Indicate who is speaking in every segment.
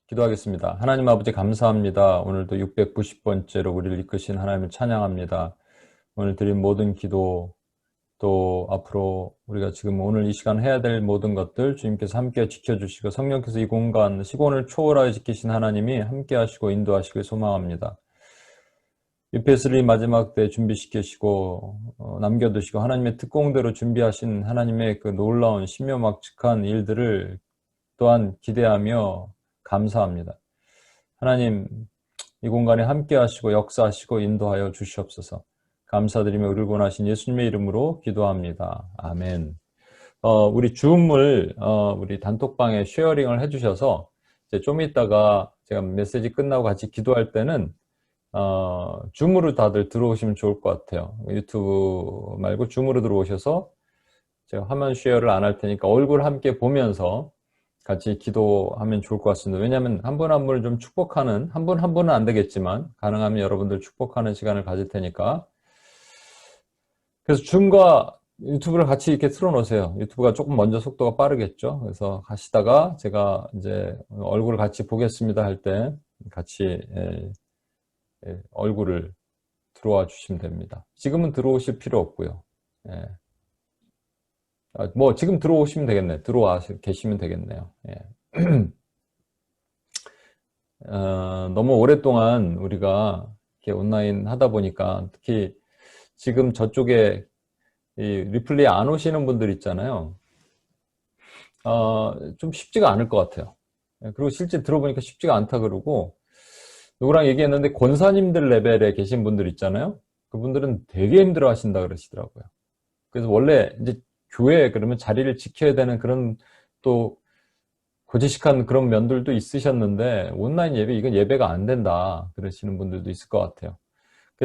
Speaker 1: 기도하겠습니다. 하나님 아버지 감사합니다. 오늘도 690번째로 우리를 이끄신 하나님을 찬양합니다. 오늘 드린 모든 기도 또 앞으로 우리가 지금 오늘 이 시간 해야 될 모든 것들 주님께서 함께 지켜주시고 성령께서 이 공간 시공을 초월하여 지키신 하나님이 함께 하시고 인도하시길 소망합니다. UPS3 마지막 때 준비시키시고 남겨두시고 하나님의 특공대로 준비하신 하나님의 그 놀라운 신묘막측한 일들을 또한 기대하며 감사합니다. 하나님, 이 공간에 함께 하시고 역사하시고 인도하여 주시옵소서. 감사드리며 우리를 원하신 예수님의 이름으로 기도합니다. 아멘. 우리 줌을 우리 단톡방에 쉐어링을 해주셔서 이제 좀 이따가 제가 메시지 끝나고 같이 기도할 때는 줌으로 다들 들어오시면 좋을 것 같아요. 유튜브 말고 줌으로 들어오셔서 제가 화면 쉐어를 안 할 테니까 얼굴 함께 보면서 같이 기도하면 좋을 것 같습니다. 왜냐하면 한 분 한 분을 좀 축복하는, 한 분 한 분은 안 되겠지만 가능하면 여러분들 축복하는 시간을 가질 테니까, 그래서 줌과 유튜브를 같이 이렇게 틀어놓으세요. 유튜브가 조금 먼저 속도가 빠르겠죠. 그래서 하시다가 제가 이제 얼굴을 같이 보겠습니다 할 때 같이 얼굴을 들어와 주시면 됩니다. 지금은 들어오실 필요 없고요. 뭐 지금 들어오시면 되겠네. 들어와 계시면 되겠네요. 너무 오랫동안 우리가 이렇게 온라인 하다 보니까 특히 지금 저쪽에 이 리플레이 안 오시는 분들 있잖아요. 좀 쉽지가 않을 것 같아요. 그리고 실제 들어보니까 쉽지가 않다 그러고, 누구랑 얘기했는데 권사님들 레벨에 계신 분들 있잖아요. 그분들은 되게 힘들어 하신다 그러시더라고요. 그래서 원래 이제 교회에 그러면 자리를 지켜야 되는 그런 또 고지식한 그런 면들도 있으셨는데 온라인 예배, 이건 예배가 안 된다 그러시는 분들도 있을 것 같아요.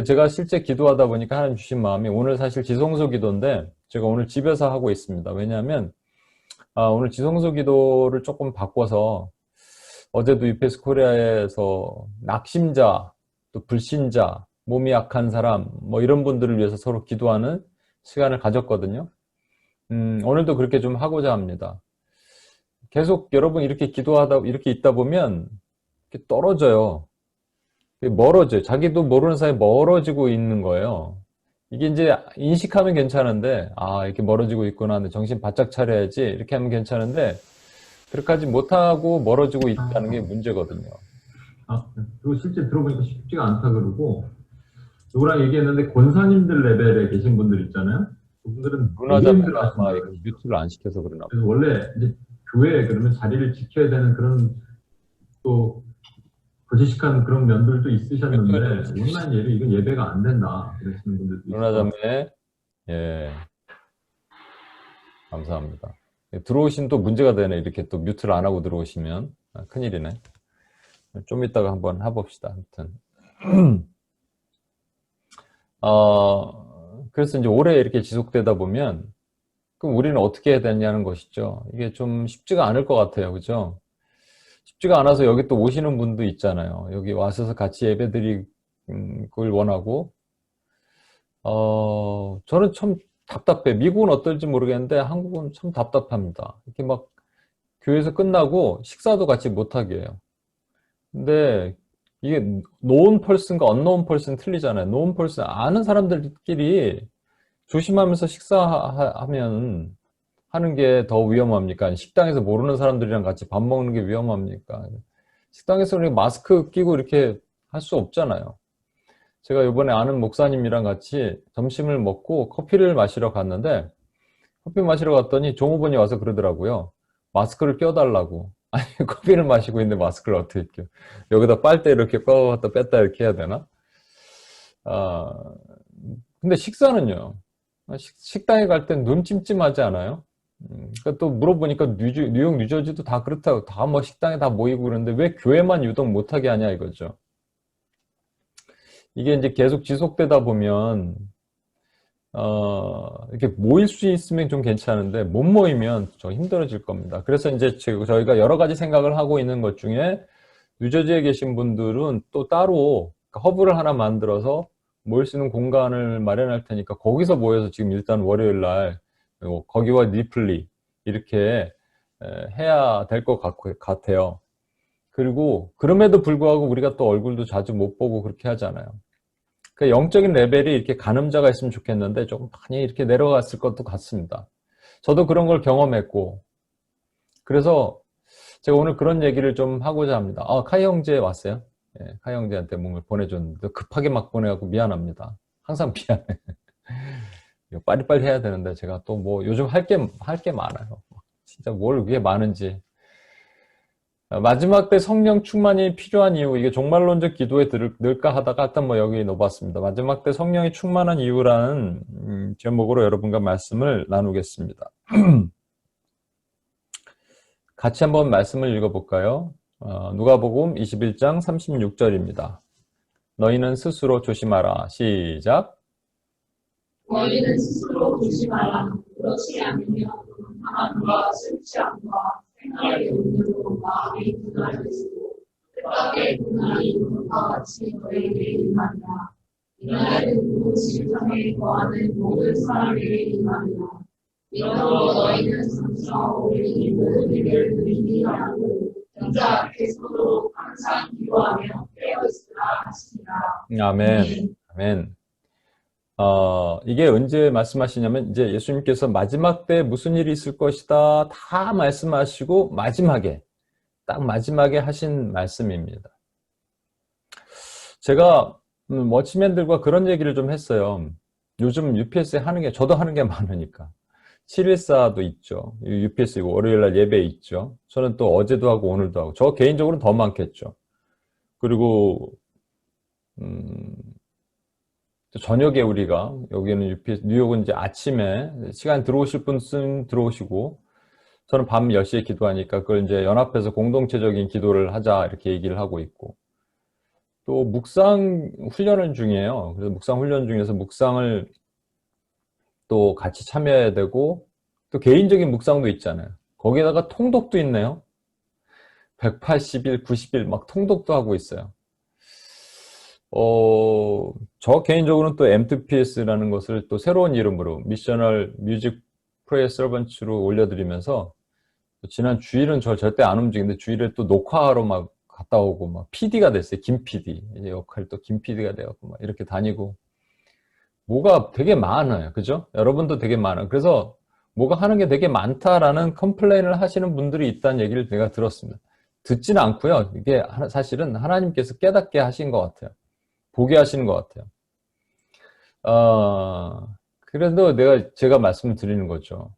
Speaker 1: 제가 실제 기도하다 보니까 하나님 주신 마음이, 오늘 사실 지성소 기도인데 제가 오늘 집에서 하고 있습니다. 왜냐하면 오늘 지성소 기도를 조금 바꿔서, 어제도 UPS 코리아에서 낙심자, 또 불신자, 몸이 약한 사람 뭐 이런 분들을 위해서 서로 기도하는 시간을 가졌거든요. 오늘도 그렇게 좀 하고자 합니다. 계속 여러분 이렇게 기도하다 이렇게 있다 보면 이렇게 떨어져요. 멀어져요. 자기도 모르는 사이에 멀어지고 있는 거예요. 이게 이제 인식하면 괜찮은데, 이렇게 멀어지고 있구나, 근데 정신 바짝 차려야지 이렇게 하면 괜찮은데, 그렇게 하지 못하고 멀어지고 있다는 게 문제거든요.
Speaker 2: 그리고 실제 들어보니까 쉽지가 않다 그러고, 누구랑 얘기했는데 권사님들 레벨에 계신 분들 있잖아요. 그분들은 되게 힘들어
Speaker 1: 문화자매가
Speaker 2: 하신다
Speaker 1: 아마
Speaker 2: 그랬어요.
Speaker 1: 뮤트를 안 시켜서 그러나
Speaker 2: 그래서 원래 이제 교회에 그러면 자리를 지켜야 되는 그런 또 거지식한 그런 면들도
Speaker 1: 뮤트를
Speaker 2: 있으셨는데, 온라인 예배, 이건 예배가 안 된다 그러시는 분들도 있을 것 같아요.
Speaker 1: 문화자매, 예, 감사합니다. 들어오신 또 문제가 되네. 이렇게 또 뮤트를 안 하고 들어오시면 큰일이네. 좀 이따가 한번 해봅시다. 아무튼 그래서 이제 오래 이렇게 지속되다 보면, 그럼 우리는 어떻게 해야 되냐는 것이죠. 이게 좀 쉽지가 않을 것 같아요. 그죠? 쉽지가 않아서 여기 또 오시는 분도 있잖아요. 여기 와서 같이 예배드리길 원하고, 저는 참 답답해. 미국은 어떨지 모르겠는데 한국은 참 답답합니다. 이렇게 막 교회에서 끝나고 식사도 같이 못하게 해요. 근데 이게 known person과 unknown person 틀리잖아요. known person 아는 사람들끼리 조심하면서 식사하면 하는 게 더 위험합니까? 식당에서 모르는 사람들이랑 같이 밥 먹는 게 위험합니까? 식당에서 우리 마스크 끼고 이렇게 할 수 없잖아요. 제가 이번에 아는 목사님이랑 같이 점심을 먹고 커피를 마시러 갔는데, 커피 마시러 갔더니 종업원이 와서 그러더라고요. 마스크를 껴달라고. 아니, 커피를 마시고 있는데 마스크를 어떻게 껴? 여기다 빨대 이렇게 꽂았다 뺐다 이렇게 해야 되나? 아, 근데 식사는요? 식당에 갈 땐 눈 찜찜하지 않아요? 그러니까 또 물어보니까 뉴욕, 뉴저지도 다 그렇다고, 다 뭐 식당에 다 모이고 그러는데 왜 교회만 유독 못하게 하냐 이거죠. 이게 이제 계속 지속되다 보면, 이렇게 모일 수 있으면 좀 괜찮은데, 못 모이면 좀 힘들어질 겁니다. 그래서 이제 저희가 여러 가지 생각을 하고 있는 것 중에, 뉴저지에 계신 분들은 또 따로 허브를 하나 만들어서 모일 수 있는 공간을 마련할 테니까, 거기서 모여서 지금 일단 월요일 날, 거기와 리플리, 이렇게 해야 될 것 같아요. 그리고 그럼에도 불구하고 우리가 또 얼굴도 자주 못 보고 그렇게 하잖아요. 그 영적인 레벨이 이렇게 가늠자가 있으면 좋겠는데 좀 많이 이렇게 내려갔을 것도 같습니다. 저도 그런 걸 경험했고, 그래서 제가 오늘 그런 얘기를 좀 하고자 합니다. 카이 형제 왔어요? 예, 카이 형제한테 뭔가 보내줬는데 급하게 막 보내갖고 미안합니다. 항상 미안해. 이거 빨리빨리 해야 되는데 제가 또 뭐 요즘 할 게 많아요. 진짜 뭘 그게 많은지. 마지막 때 성령 충만이 필요한 이유, 이게 종말론적 기도에 넣을까 하다가 일단 뭐 여기 넣어봤습니다. 마지막 때 성령이 충만한 이유라는 제목으로 여러분과 말씀을 나누겠습니다. 같이 한번 말씀을 읽어볼까요? 누가복음 21장 36절입니다. 너희는 스스로 조심하라. 시작.
Speaker 3: 너희는 스스로 조심하라. 그렇지 않으면 하나님과 실체함과 생각의 운으로 마음이 분할되시고 뜻밖의 분할이 눈과 같이 너희에게 임하리라. 이날은 그 실상에 거하는 모든 사람에게 임하리라. 이러므로 너희는 삼성 우리 모든 일을 느리게 하고 영자 앞에 서도록 항상 기도하며 깨어있으라 하시니라.
Speaker 1: 아멘. 아멘. 이게 언제 말씀하시냐면, 이제 예수님께서 마지막 때 무슨 일이 있을 것이다 다 말씀하시고, 딱 마지막에 하신 말씀입니다. 제가, 워치맨들과 그런 얘기를 좀 했어요. 요즘 UPS에 저도 하는 게 많으니까. 714도 있죠. UPS이고, 월요일날 예배 있죠. 저는 또 어제도 하고, 오늘도 하고. 저 개인적으로는 더 많겠죠. 그리고, 저녁에 우리가 여기는 UPS, 뉴욕은 이제 아침에 시간 들어오실 분은 들어오시고 저는 밤 10시에 기도하니까 그걸 이제 연합해서 공동체적인 기도를 하자 이렇게 얘기를 하고 있고 또 묵상 훈련을 중이에요. 그래서 묵상 훈련 중에서 묵상을 또 같이 참여해야 되고 또 개인적인 묵상도 있잖아요. 거기에다가 통독도 있네요. 180일, 90일 막 통독도 하고 있어요. 저 개인적으로는 또 M2PS라는 것을 또 새로운 이름으로 미셔널 뮤직 프레이어 서번츠로 올려드리면서 지난 주일은 저 절대 안 움직이는데 주일에 또 녹화하러 막 갔다 오고 막 PD가 됐어요. 김 PD. 이제 역할이 또 김 PD가 돼갖고 막 이렇게 다니고 뭐가 되게 많아요. 그죠? 여러분도 되게 많아요. 그래서 뭐가 하는 게 되게 많다라는 컴플레인을 하시는 분들이 있다는 얘기를 내가 들었습니다. 듣지는 않고요. 이게 사실은 하나님께서 깨닫게 하신 것 같아요. 보게 하시는 것 같아요. 그래도 제가 말씀을 드리는 거죠.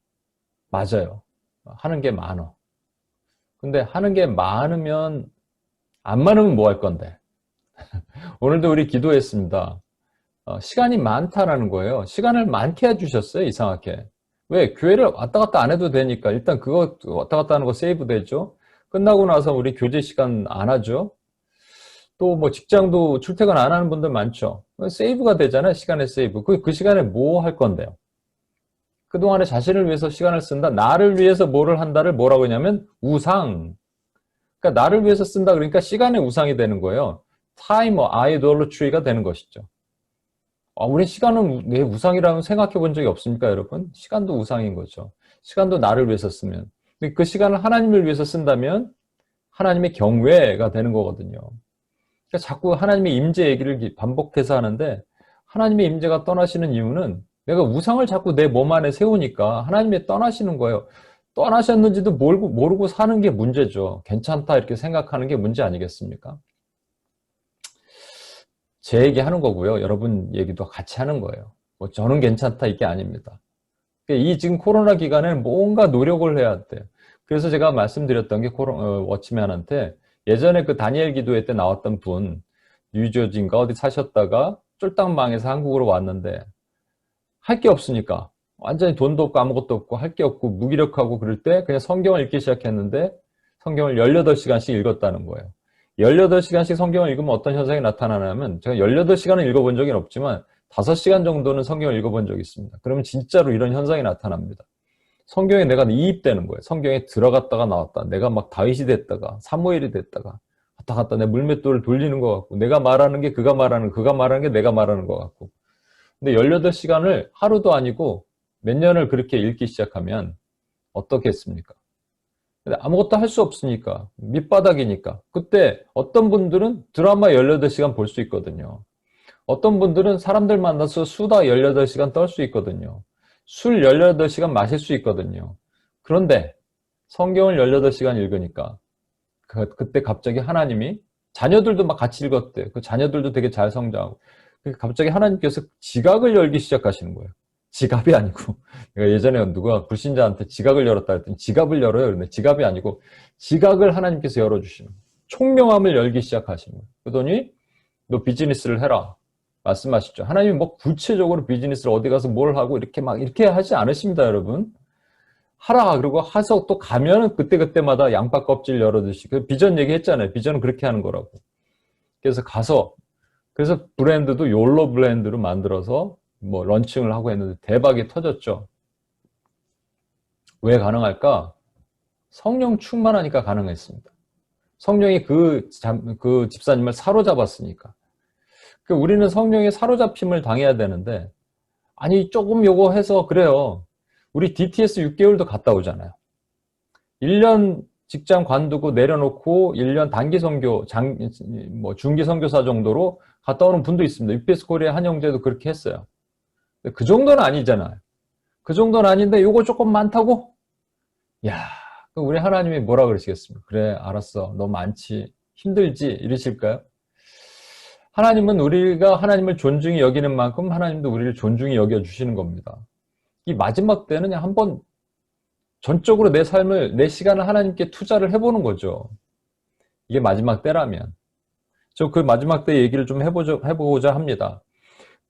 Speaker 1: 맞아요. 하는 게 많어. 근데 하는 게 많으면, 안 많으면 뭐 할 건데? 오늘도 우리 기도했습니다. 시간이 많다라는 거예요. 시간을 많게 해주셨어요, 이상하게. 왜? 교회를 왔다 갔다 안 해도 되니까. 일단 그거 왔다 갔다 하는 거 세이브 되죠? 끝나고 나서 우리 교제 시간 안 하죠? 또 뭐 직장도 출퇴근 안 하는 분들 많죠. 세이브가 되잖아요. 시간의 세이브. 그 시간에 뭐 할 건데요? 그동안에 자신을 위해서 시간을 쓴다. 나를 위해서 뭐를 한다를 뭐라고 하냐면 우상. 그러니까 나를 위해서 쓴다 그러니까 시간의 우상이 되는 거예요. 타임 아이돌로트리가 되는 것이죠. 우리 시간은 왜 우상이라고 생각해 본 적이 없습니까, 여러분? 시간도 우상인 거죠. 시간도 나를 위해서 쓰면. 그 시간을 하나님을 위해서 쓴다면 하나님의 경외가 되는 거거든요. 그러니까 자꾸 하나님의 임재 얘기를 반복해서 하는데 하나님의 임재가 떠나시는 이유는 내가 우상을 자꾸 내 몸 안에 세우니까 하나님이 떠나시는 거예요. 떠나셨는지도 모르고 사는 게 문제죠. 괜찮다 이렇게 생각하는 게 문제 아니겠습니까? 제 얘기 하는 거고요. 여러분 얘기도 같이 하는 거예요. 뭐 저는 괜찮다 이게 아닙니다. 이 지금 코로나 기간에 뭔가 노력을 해야 돼요. 그래서 제가 말씀드렸던 게 워치맨한테 예전에 그 다니엘 기도회 때 나왔던 분, 뉴저지인가 어디 사셨다가 쫄딱 망해서 한국으로 왔는데 할 게 없으니까 완전히 돈도 없고 아무것도 없고 할 게 없고 무기력하고 그럴 때 그냥 성경을 읽기 시작했는데 성경을 18시간씩 읽었다는 거예요. 18시간씩 성경을 읽으면 어떤 현상이 나타나냐면 제가 18시간을 읽어본 적은 없지만 5시간 정도는 성경을 읽어본 적이 있습니다. 그러면 진짜로 이런 현상이 나타납니다. 성경에 내가 이입되는 거예요. 성경에 들어갔다가 나왔다. 내가 막 다윗이 됐다가 사무엘이 됐다가 왔다 갔다 내 물맷돌을 돌리는 것 같고 내가 말하는 게 그가 말하는 게 내가 말하는 것 같고 근데 18시간을 하루도 아니고 몇 년을 그렇게 읽기 시작하면 어떻겠습니까? 근데 아무것도 할 수 없으니까, 밑바닥이니까. 그때 어떤 분들은 드라마 18시간 볼 수 있거든요. 어떤 분들은 사람들 만나서 수다 18시간 떨 수 있거든요. 술 18시간 마실 수 있거든요. 그런데 성경을 18시간 읽으니까 그때 갑자기 하나님이 자녀들도 막 같이 읽었대. 그 자녀들도 되게 잘 성장하고. 갑자기 하나님께서 지각을 열기 시작하시는 거예요. 지갑이 아니고. 내가 예전에 누가 불신자한테 지각을 열었다 했더니 지갑을 열어요. 그런데 지갑이 아니고 지각을 하나님께서 열어주시는 거예요. 총명함을 열기 시작하시는 거예요. 그러더니 너 비즈니스를 해라. 말씀하시죠. 하나님이 뭐 구체적으로 비즈니스를 어디 가서 뭘 하고 이렇게 하지 않으십니다, 여러분. 하라. 그리고 하서 또 가면은 그때그때마다 양파 껍질 열어두시. 그 비전 얘기했잖아요. 비전은 그렇게 하는 거라고. 그래서 그래서 브랜드도 욜로 브랜드로 만들어서 뭐 런칭을 하고 했는데 대박이 터졌죠. 왜 가능할까? 성령 충만하니까 가능했습니다. 성령이 그 집사님을 사로잡았으니까. 우리는 성령의 사로잡힘을 당해야 되는데, 아니, 조금 요거 해서 그래요. 우리 DTS 6개월도 갔다 오잖아요. 1년 직장 관두고 내려놓고 1년 단기 선교, 중기 선교사 정도로 갔다 오는 분도 있습니다. UPS 코리아 한 형제도 그렇게 했어요. 그 정도는 아니잖아요. 그 정도는 아닌데 요거 조금 많다고? 야, 우리 하나님이 뭐라 그러시겠습니까? 그래, 알았어. 너 많지. 힘들지? 이러실까요? 하나님은 우리가 하나님을 존중히 여기는 만큼 하나님도 우리를 존중히 여겨주시는 겁니다. 이 마지막 때는 그냥 한번 전적으로 내 시간을 하나님께 투자를 해보는 거죠. 이게 마지막 때라면. 저 그 마지막 때 얘기를 좀 해보고자 합니다.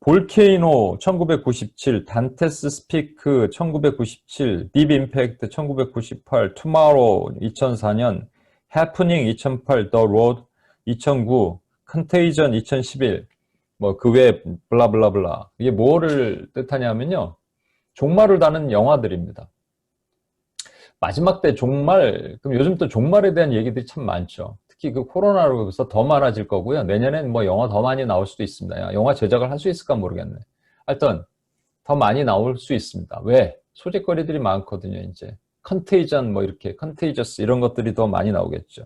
Speaker 1: 볼케이노 1997, 단테스 스피크 1997, 딥 임팩트 1998, 투마로우 2004년, 해프닝 2008, 더 로드 2009, 컨테이전 2011, 뭐 그 외 블라블라블라. 이게 뭐를 뜻하냐면요. 종말을 다는 영화들입니다. 마지막 때 종말, 그럼 요즘 또 종말에 대한 얘기들이 참 많죠. 특히 그 코로나로 해서 더 많아질 거고요. 내년엔 뭐 영화 더 많이 나올 수도 있습니다. 영화 제작을 할 수 있을까 모르겠네. 하여튼 더 많이 나올 수 있습니다. 왜? 소재거리들이 많거든요. 이제 컨테이전 뭐 이렇게 컨테이저스 이런 것들이 더 많이 나오겠죠.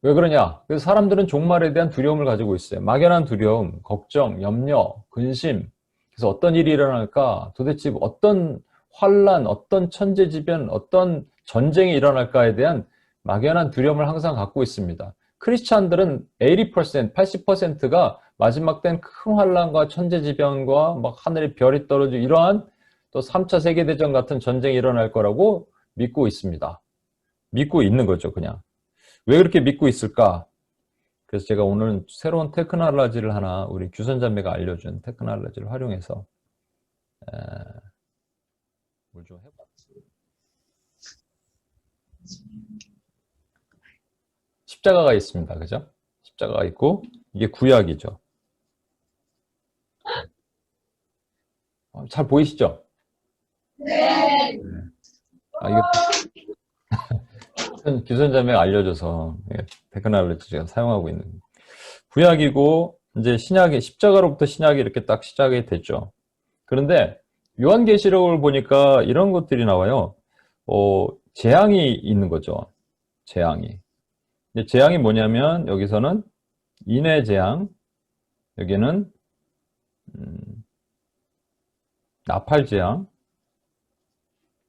Speaker 1: 왜 그러냐? 그래서 사람들은 종말에 대한 두려움을 가지고 있어요. 막연한 두려움, 걱정, 염려, 근심. 그래서 어떤 일이 일어날까? 도대체 어떤 환란, 어떤 천재지변, 어떤 전쟁이 일어날까에 대한 막연한 두려움을 항상 갖고 있습니다. 크리스찬들은 80%, 80%가 마지막 때는 큰 환란과 천재지변과 막 하늘에 별이 떨어지고 이러한 또 3차 세계대전 같은 전쟁이 일어날 거라고 믿고 있습니다. 믿고 있는 거죠, 그냥. 왜 그렇게 믿고 있을까? 그래서 제가 오늘은 새로운 테크놀로지를 하나 우리 규선자매가 알려준 테크놀로지를 활용해서 뭘 좀 해봤어요. 십자가가 있습니다. 그죠? 십자가가 있고 이게 구약이죠. 잘 보이시죠?
Speaker 3: 네.
Speaker 1: 이거 규선자매가 알려줘서 테크놀로지 제가 사용하고 있는 구약이고 이제 신약이 십자가로부터 신약이 이렇게 딱 시작이 됐죠. 그런데 요한계시록을 보니까 이런 것들이 나와요. 재앙이 있는 거죠. 재앙이. 근데 재앙이 뭐냐면 여기서는 인해 재앙, 여기는 나팔 재앙,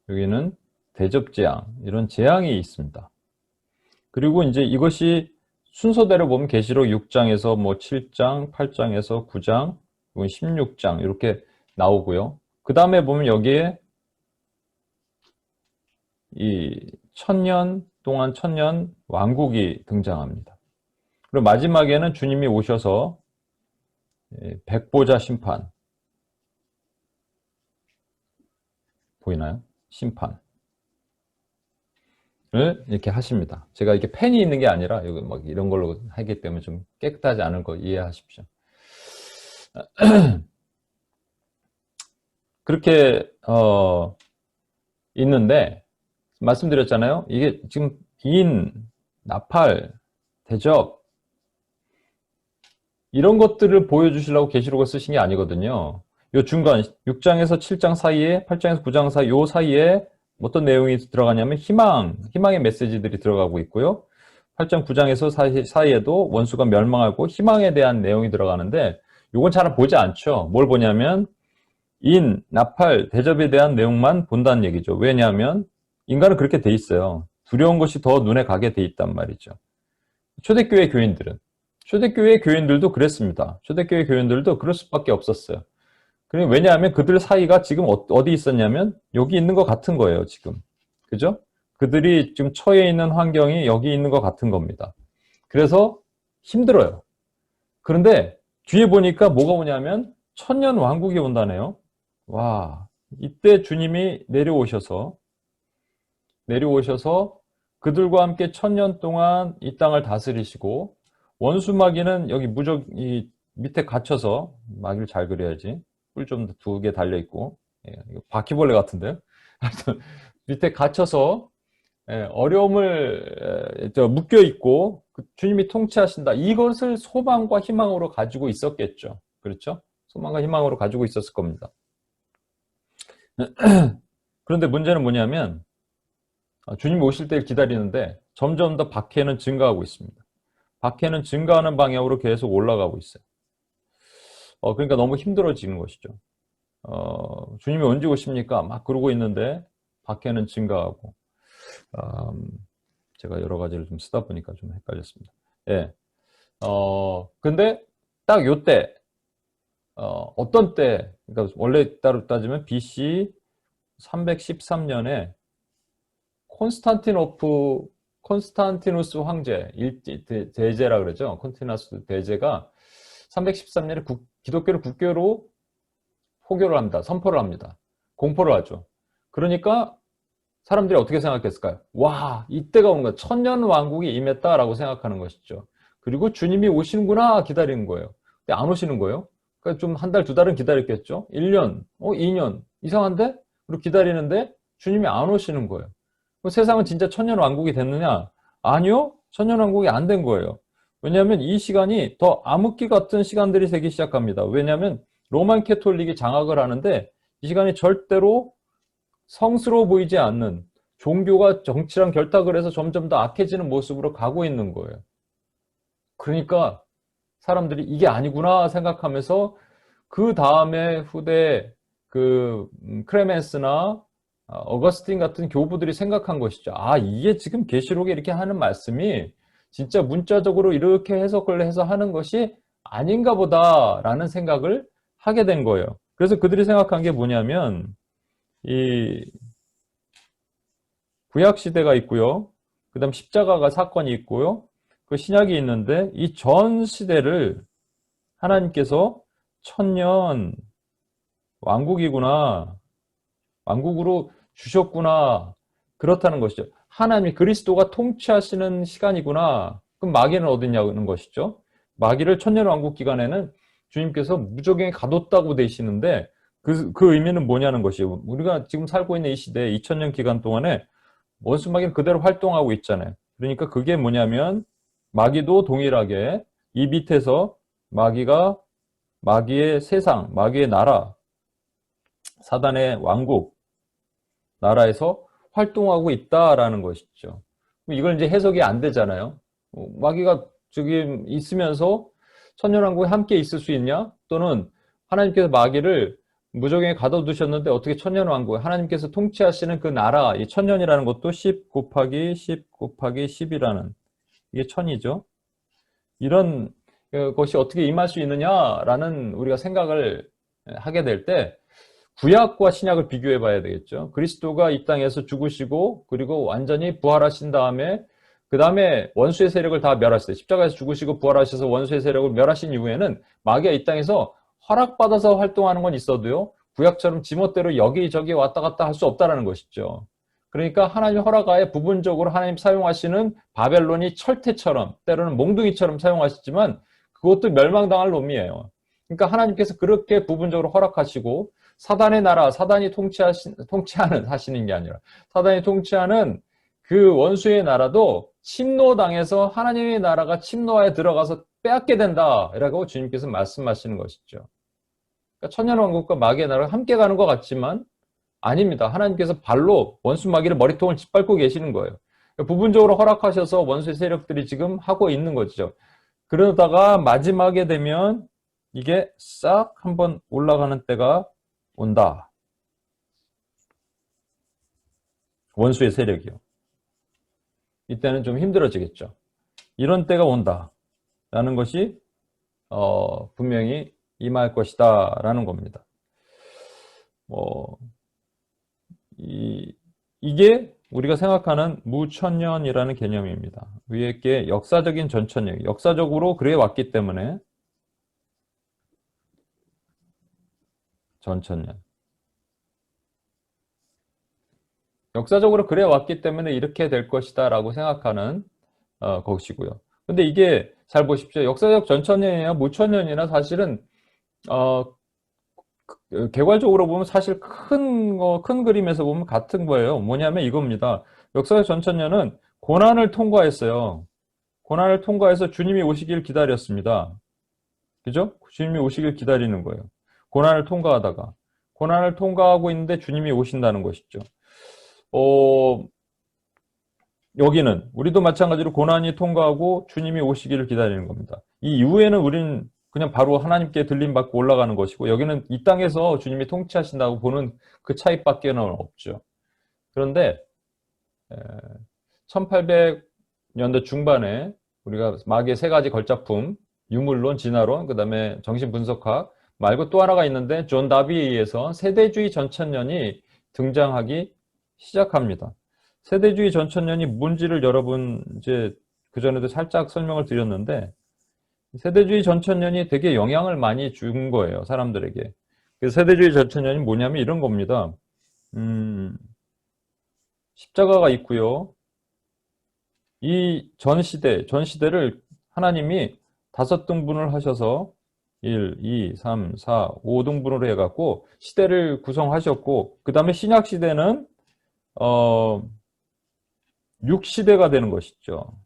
Speaker 1: 여기는 대접 재앙, 이런 재앙이 있습니다. 그리고 이제 이것이 순서대로 보면 계시록 6장에서 뭐 7장, 8장에서 9장, 16장 이렇게 나오고요. 그 다음에 보면 여기에 이 천년 동안 천년 왕국이 등장합니다. 그리고 마지막에는 주님이 오셔서 백보자 심판 보이나요? 심판을 이렇게 하십니다. 제가 이렇게 펜이 있는 게 아니라 여기 막 이런 걸로 하기 때문에 좀 깨끗하지 않은 거 이해하십시오. 그렇게 있는데 말씀드렸잖아요. 이게 지금 인, 나팔, 대접 이런 것들을 보여주시려고 계시록을 쓰신 게 아니거든요. 요 중간 6장에서 7장 사이에 8장에서 9장 사이 요 사이에 어떤 내용이 들어가냐면 희망의 메시지들이 들어가고 있고요. 8장 9장에서 사이에도 원수가 멸망하고 희망에 대한 내용이 들어가는데 이건 잘 보지 않죠. 뭘 보냐면 나팔, 대접에 대한 내용만 본다는 얘기죠. 왜냐하면 인간은 그렇게 돼 있어요. 두려운 것이 더 눈에 가게 돼 있단 말이죠. 초대교회 교인들도 그랬습니다. 초대교회 교인들도 그럴 수밖에 없었어요. 왜냐하면 그들 사이가 지금 어디 있었냐면 여기 있는 것 같은 거예요, 지금. 그죠? 그들이 지금 처해 있는 환경이 여기 있는 것 같은 겁니다. 그래서 힘들어요. 그런데 뒤에 보니까 뭐가 오냐면 천년 왕국이 온다네요. 와, 이때 주님이 내려오셔서 그들과 함께 천년 동안 이 땅을 다스리시고 원수 마귀는 여기 이 밑에 갇혀서 마귀를 잘 그려야지. 뿔 좀 2개 달려있고 바퀴벌레 같은데요. 밑에 갇혀서 어려움을 묶여있고 주님이 통치하신다. 이것을 소망과 희망으로 가지고 있었겠죠. 그렇죠? 소망과 희망으로 가지고 있었을 겁니다. 그런데 문제는 뭐냐면 주님 오실 때를 기다리는데 점점 더 박해는 증가하고 있습니다. 박해는 증가하는 방향으로 계속 올라가고 있어요. 그러니까 너무 힘들어지는 것이죠. 주님이 언제 오십니까? 막 그러고 있는데 박해는 증가하고 제가 여러 가지를 좀 쓰다 보니까 좀 헷갈렸습니다. 예. 근데 딱 요때 어떤 때, 그러니까 원래 따로 따지면 BC 313년에 콘스탄티누스 황제, 대제라 그러죠. 콘스탄티누스 대제가 313년에 기독교를 국교로 포교를 합니다. 선포를 합니다. 공포를 하죠. 그러니까 사람들이 어떻게 생각했을까요? 와, 이때가 온 거야. 천년 왕국이 임했다라고 생각하는 것이죠. 그리고 주님이 오시는구나 기다리는 거예요. 근데 안 오시는 거예요. 그러니까 좀 한 달, 2달은 기다렸겠죠. 1년, 2년 이상한데? 그리고 기다리는데 주님이 안 오시는 거예요. 세상은 진짜 천년 왕국이 됐느냐? 아니요. 천년 왕국이 안 된 거예요. 왜냐하면 이 시간이 더 암흑기 같은 시간들이 되기 시작합니다. 왜냐하면 로만 캐톨릭이 장악을 하는데 이 시간이 절대로 성스러워 보이지 않는 종교가 정치랑 결탁을 해서 점점 더 악해지는 모습으로 가고 있는 거예요. 그러니까 사람들이 이게 아니구나 생각하면서 그 다음에 후대 크레멘스나 어거스틴 같은 교부들이 생각한 것이죠. 아, 이게 지금 계시록에 이렇게 하는 말씀이 진짜 문자적으로 이렇게 해석을 해서 하는 것이 아닌가 보다라는 생각을 하게 된 거예요. 그래서 그들이 생각한 게 뭐냐면 이 구약 시대가 있고요. 그다음 십자가가 사건이 있고요. 그 신약이 있는데 이 전 시대를 하나님께서 천년 왕국이구나. 왕국으로 주셨구나. 그렇다는 것이죠. 하나님이 그리스도가 통치하시는 시간이구나. 그럼 마귀는 어디냐는 것이죠. 마귀를 천년 왕국 기간에는 주님께서 무적행에 가뒀다고 되시는데 그 의미는 뭐냐는 것이에요. 우리가 지금 살고 있는 이 시대 2000년 기간 동안에 원수 마귀는 그대로 활동하고 있잖아요. 그러니까 그게 뭐냐면 마귀도 동일하게 이 밑에서 마귀의 세상, 마귀의 나라, 사단의 왕국, 나라에서 활동하고 있다라는 것이죠. 이걸 이제 해석이 안 되잖아요. 마귀가 저기 있으면서 천년왕국에 함께 있을 수 있냐? 또는 하나님께서 마귀를 무적행에 가둬두셨는데 어떻게 천년왕국에 하나님께서 통치하시는 그 나라, 이 천년이라는 것도 10 곱하기 10 곱하기 10이라는 이게 천이죠. 이런 것이 어떻게 임할 수 있느냐라는 우리가 생각을 하게 될 때 구약과 신약을 비교해 봐야 되겠죠. 그리스도가 이 땅에서 죽으시고 그리고 완전히 부활하신 다음에 그 다음에 원수의 세력을 다 멸하셨어요. 십자가에서 죽으시고 부활하셔서 원수의 세력을 멸하신 이후에는 마귀가 이 땅에서 허락받아서 활동하는 건 있어도요. 구약처럼 지멋대로 여기저기 왔다 갔다 할 수 없다는 것이죠. 그러니까 하나님 허락하에 부분적으로 하나님 사용하시는 바벨론이 철퇴처럼 때로는 몽둥이처럼 사용하시지만 그것도 멸망당할 놈이에요. 그러니까 하나님께서 그렇게 부분적으로 허락하시고 사단의 나라, 사단이 하시는 게 아니라 사단이 통치하는 그 원수의 나라도 침노당해서 하나님의 나라가 침노하에 들어가서 빼앗게 된다라고 주님께서 말씀하시는 것이죠. 그러니까 천년왕국과 마귀의 나라가 함께 가는 것 같지만 아닙니다. 하나님께서 발로 원수 마귀를 머리통을 짓밟고 계시는 거예요. 부분적으로 허락하셔서 원수의 세력들이 지금 하고 있는 거죠. 그러다가 마지막에 되면 이게 싹 한번 올라가는 때가 온다. 원수의 세력이요. 이때는 좀 힘들어지겠죠. 이런 때가 온다. 라는 것이 분명히 임할 것이다. 라는 겁니다. 이게 우리가 생각하는 무천년이라는 개념입니다. 위에 게 역사적인 전천년, 역사적으로 그래 왔기 때문에 전천년. 역사적으로 그래 왔기 때문에 이렇게 될 것이다 라고 생각하는 것이고요. 근데 이게 잘 보십시오. 역사적 전천년이나 무천년이나 사실은 개괄적으로 보면 사실 큰 그림에서 보면 같은 거예요. 뭐냐면 이겁니다. 역사적 전천년은 고난을 통과했어요. 고난을 통과해서 주님이 오시길 기다렸습니다. 그죠? 주님이 오시길 기다리는 거예요. 고난을 통과하다가. 고난을 통과하고 있는데 주님이 오신다는 것이죠. 여기는 우리도 마찬가지로 고난이 통과하고 주님이 오시기를 기다리는 겁니다. 이 이후에는 우리는 그냥 바로 하나님께 들림받고 올라가는 것이고, 여기는 이 땅에서 주님이 통치하신다고 보는 그 차이밖에는 없죠. 그런데 1800년대 중반에 우리가 마귀의 세 가지 걸작품, 유물론, 진화론, 그 다음에 정신분석학 말고 또 하나가 있는데 존 다비에 의해서 세대주의 전천년이 등장하기 시작합니다. 세대주의 전천년이 뭔지를 여러분 이제 그전에도 살짝 설명을 드렸는데, 세대주의 전천년이 되게 영향을 많이 준 거예요, 사람들에게. 그 세대주의 전천년이 뭐냐면 이런 겁니다. 십자가가 있고요. 이 전시대를 하나님이 5등분을 하셔서 1, 2, 3, 4, 5등분으로 해갖고 시대를 구성하셨고, 그 다음에 신약시대는 6시대가 되는 것이죠.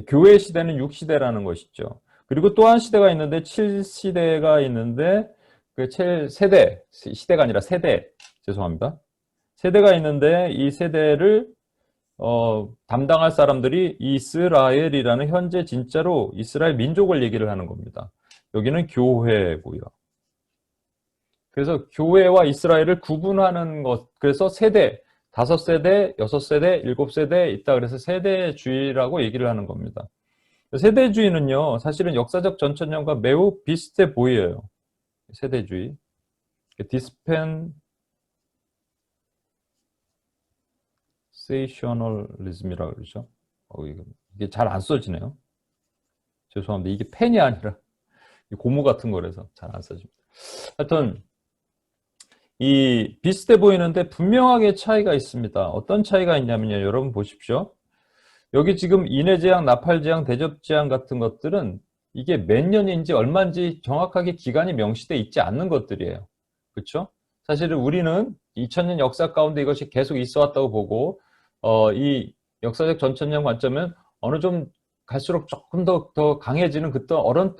Speaker 1: 교회 시대는 6시대라는 것이죠. 그리고 또 한 시대가 있는데 7시대가 있는데 그 세대, 시대가 아니라 세대, 죄송합니다. 세대가 있는데 이 세대를 담당할 사람들이 이스라엘이라는 현재 진짜로 이스라엘 민족을 얘기를 하는 겁니다. 여기는 교회고요. 그래서 교회와 이스라엘을 구분하는 것, 그래서 세대, 5세대, 6세대, 7세대 있다. 그래서 세대주의라고 얘기를 하는 겁니다. 세대주의는요, 사실은 역사적 전천년과 매우 비슷해 보여요. 세대주의. 디스펜세이셔널리즘이라고 그러죠. 이게 잘 안 써지네요. 죄송합니다. 이게 펜이 아니라 고무 같은 거라서 잘 안 써집니다. 하여튼 이 비슷해 보이는데 분명하게 차이가 있습니다. 어떤 차이가 있냐면요. 여러분 보십시오. 여기 지금 인해재앙, 나팔재앙, 대접재앙 같은 것들은 이게 몇 년인지 얼마인지 정확하게 기간이 명시되어 있지 않는 것들이에요. 그렇죠? 사실은 우리는 2000년 역사 가운데 이것이 계속 있어 왔다고 보고 이 역사적 전천년 관점은 어느 좀 갈수록 조금 더 강해지는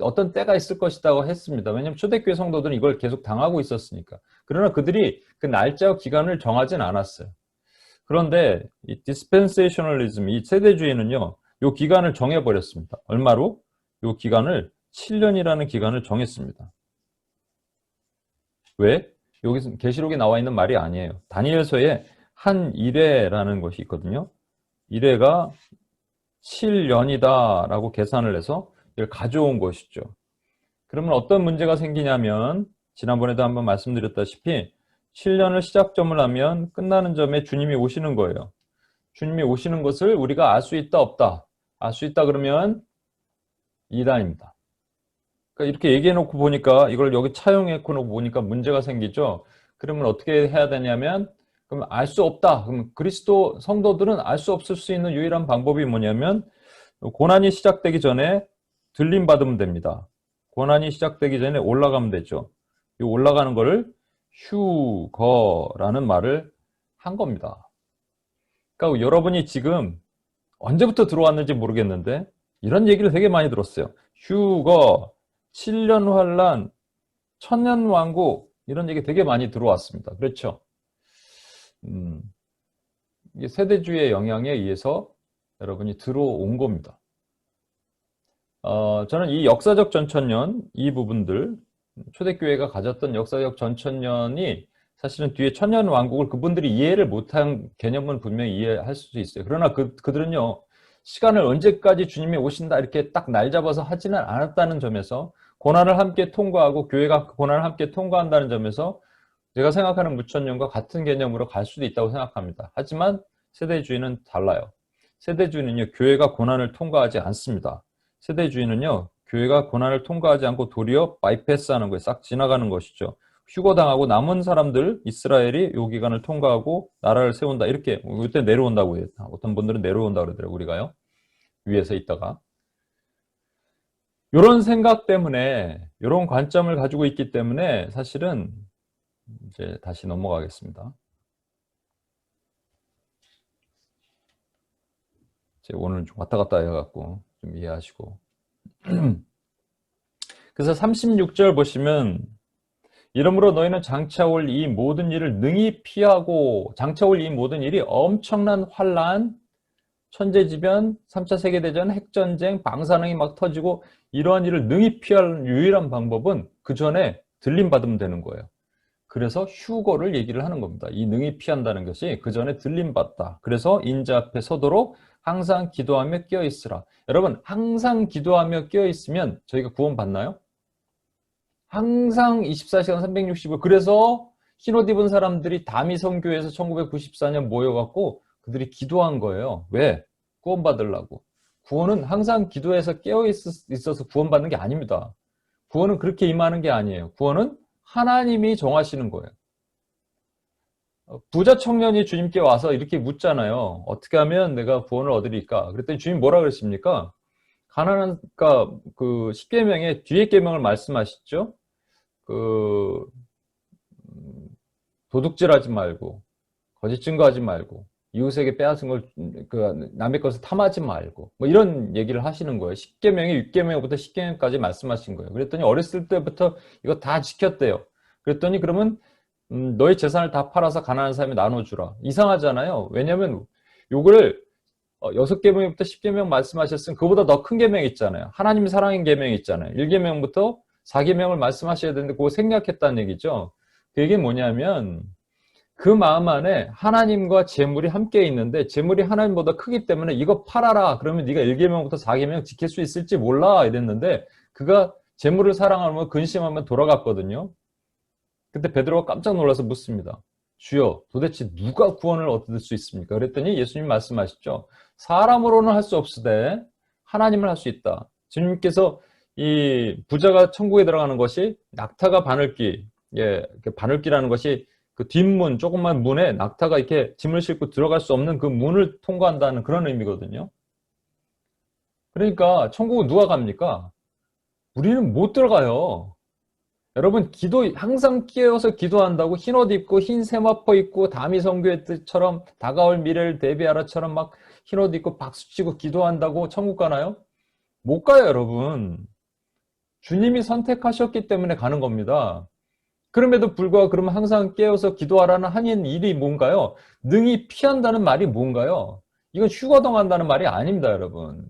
Speaker 1: 어떤 때가 있을 것이라고 했습니다. 왜냐하면 초대교회 성도들은 이걸 계속 당하고 있었으니까. 그러나 그들이 그 날짜와 기간을 정하진 않았어요. 그런데 이 디스펜세이셔널리즘, 이 세대주의는요, 이 기간을 정해버렸습니다. 얼마로? 이 기간을 7년이라는 기간을 정했습니다. 왜? 여기 계시록에 나와 있는 말이 아니에요. 다니엘서에 한 일회라는 것이 있거든요. 일회가 7년이다 라고 계산을 해서 이걸 가져온 것이죠. 그러면 어떤 문제가 생기냐면 지난번에도 한번 말씀드렸다시피 7년을 시작점을 하면 끝나는 점에 주님이 오시는 거예요. 주님이 오시는 것을 우리가 알 수 있다 없다. 알 수 있다 그러면 이단입니다. 그러니까 이렇게 얘기해 놓고 보니까 이걸 여기 차용해 놓고 보니까 문제가 생기죠. 그러면 어떻게 해야 되냐면 그럼 알 수 없다. 그럼 그리스도 성도들은 알 수 없을 수 있는 유일한 방법이 뭐냐면 고난이 시작되기 전에 들림 받으면 됩니다. 고난이 시작되기 전에 올라가면 되죠. 이 올라가는 거를 휴거라는 말을 한 겁니다. 그러니까 여러분이 지금 언제부터 들어왔는지 모르겠는데 이런 얘기를 되게 많이 들었어요. 휴거, 7년 환란, 천년 왕국 이런 얘기 되게 많이 들어왔습니다. 그렇죠? 이게 세대주의 영향에 의해서 여러분이 들어온 겁니다. 저는 이 역사적 전천년, 이 부분들, 초대교회가 가졌던 역사적 전천년이 사실은 뒤에 천년왕국을 그분들이 이해를 못한 개념은 분명히 이해할 수도 있어요. 그러나 그들은요, 시간을 언제까지 주님이 오신다 이렇게 딱 날 잡아서 하지는 않았다는 점에서 고난을 함께 통과하고 교회가 그 고난을 함께 통과한다는 점에서 제가 생각하는 무천년과 같은 개념으로 갈 수도 있다고 생각합니다. 하지만 세대주의는 달라요. 세대주의는요, 교회가 고난을 통과하지 않습니다. 세대주의는요, 교회가 고난을 통과하지 않고 도리어 바이패스하는 거예요. 싹 지나가는 것이죠. 휴거당하고 남은 사람들, 이스라엘이 요 기간을 통과하고 나라를 세운다. 이렇게, 이때 내려온다고 해요. 어떤 분들은 내려온다고 그러더라고요. 우리가요. 위에서 있다가. 이런 생각 때문에, 이런 관점을 가지고 있기 때문에 사실은 이제 다시 넘어가겠습니다. 제가 오늘 좀 왔다 갔다 해갖고 좀 이해하시고. 그래서 36절 보시면 이러므로 너희는 장차 올 이 모든 일을 능히 피하고 장차 올 이 모든 일이 엄청난 환란, 천재지변, 3차 세계대전, 핵전쟁, 방사능이 막 터지고 이러한 일을 능히 피할 유일한 방법은 그 전에 들림받으면 되는 거예요. 그래서 휴거를 얘기를 하는 겁니다. 이 능히 피한다는 것이 그 전에 들림받다. 그래서 인자 앞에 서도록 항상 기도하며 깨어있으라. 여러분, 항상 기도하며 깨어있으면 저희가 구원받나요? 항상 24시간 365. 그래서 흰옷 입은 사람들이 다미성교회에서 1994년 모여갖고 그들이 기도한 거예요. 왜? 구원받으려고. 구원은 항상 기도해서 깨어있어서 구원받는 게 아닙니다. 구원은 그렇게 임하는 게 아니에요. 구원은 하나님이 정하시는 거예요. 부자 청년이 주님께 와서 이렇게 묻잖아요. 어떻게 하면 내가 구원을 얻으리까? 그랬더니 주님 뭐라 그랬습니까? 가난한, 그러니까 그 10계명의 뒤에 계명을 말씀하시죠. 도둑질하지 말고, 거짓 증거하지 말고, 이웃에게 빼앗은 걸, 남의 것을 탐하지 말고, 뭐 이런 얘기를 하시는 거예요. 10계명이 6계명부터 10계명까지 말씀하신 거예요. 그랬더니 어렸을 때부터 이거 다 지켰대요. 그랬더니 그러면 너희 재산을 다 팔아서 가난한 사람이 나눠주라. 이상하잖아요. 왜냐하면 요거를 6계명부터 10계명 말씀하셨으면 그보다 더 큰 계명 있잖아요. 하나님 사랑인 계명 있잖아요. 1계명부터 4계명을 말씀하셔야 되는데 그거 생략했다는 얘기죠. 그 얘기는 뭐냐면 그 마음 안에 하나님과 재물이 함께 있는데 재물이 하나님보다 크기 때문에 이거 팔아라. 그러면 네가 1계명부터 4계명 지킬 수 있을지 몰라 이랬는데 그가 재물을 사랑하면 근심하면 돌아갔거든요. 그때 베드로가 깜짝 놀라서 묻습니다. 주여, 도대체 누가 구원을 얻을 수 있습니까? 그랬더니 예수님 말씀하시죠. 사람으로는 할 수 없으되 하나님을 할 수 있다. 주님께서 이 부자가 천국에 들어가는 것이 낙타가 바늘귀, 바늘귀라는 것이 그 뒷문, 조그만 문에 낙타가 이렇게 짐을 싣고 들어갈 수 없는 그 문을 통과한다는 그런 의미거든요. 그러니까 천국은 누가 갑니까? 우리는 못 들어가요. 여러분 항상 깨어서 기도한다고 흰 옷 입고 흰 세마포 입고 다미성교회 때처럼 다가올 미래를 대비하라처럼 막 흰 옷 입고 박수치고 기도한다고 천국 가나요? 못 가요, 여러분. 주님이 선택하셨기 때문에 가는 겁니다. 그럼에도 불구하고 그러면 항상 깨어서 기도하라는 하는 일이 뭔가요? 능히 피한다는 말이 뭔가요? 이건 휴거당한다는 말이 아닙니다, 여러분.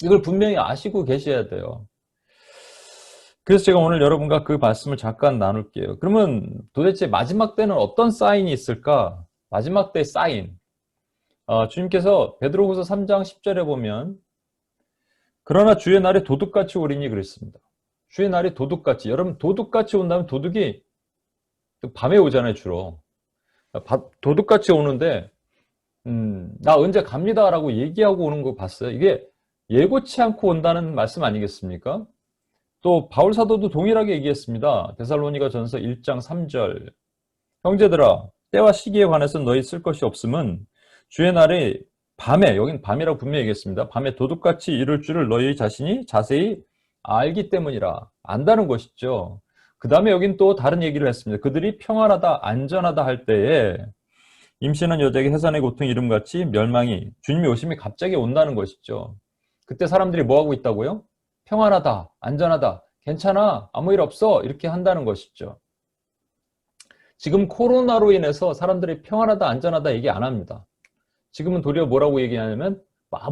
Speaker 1: 이걸 분명히 아시고 계셔야 돼요. 그래서 제가 오늘 여러분과 그 말씀을 잠깐 나눌게요. 그러면 도대체 마지막 때는 어떤 사인이 있을까? 마지막 때 사인. 주님께서 베드로후서 3장 10절에 보면 그러나 주의 날에 도둑같이 오리니 그랬습니다. 주의 날이 도둑같이. 여러분 도둑같이 온다면 도둑이 밤에 오잖아요, 주로. 도둑같이 오는데 나 언제 갑니다라고 얘기하고 오는 거 봤어요. 이게 예고치 않고 온다는 말씀 아니겠습니까? 또 바울 사도도 동일하게 얘기했습니다. 데살로니가 전서 1장 3절. 형제들아, 때와 시기에 관해서 너희 쓸 것이 없음은 주의 날에 밤에, 여긴 밤이라고 분명히 얘기했습니다. 밤에 도둑같이 이룰 줄을 너희 자신이 자세히 알기 때문이라. 안다는 것이죠. 그 다음에 여긴 또 다른 얘기를 했습니다. 그들이 평안하다, 안전하다 할 때에 임신한 여자에게 해산의 고통 이름같이 멸망이, 주님이 오심이 갑자기 온다는 것이죠. 그때 사람들이 뭐하고 있다고요? 평안하다, 안전하다, 괜찮아, 아무 일 없어 이렇게 한다는 것이죠. 지금 코로나로 인해서 사람들이 평안하다, 안전하다 얘기 안 합니다. 지금은 도리어 뭐라고 얘기하냐면,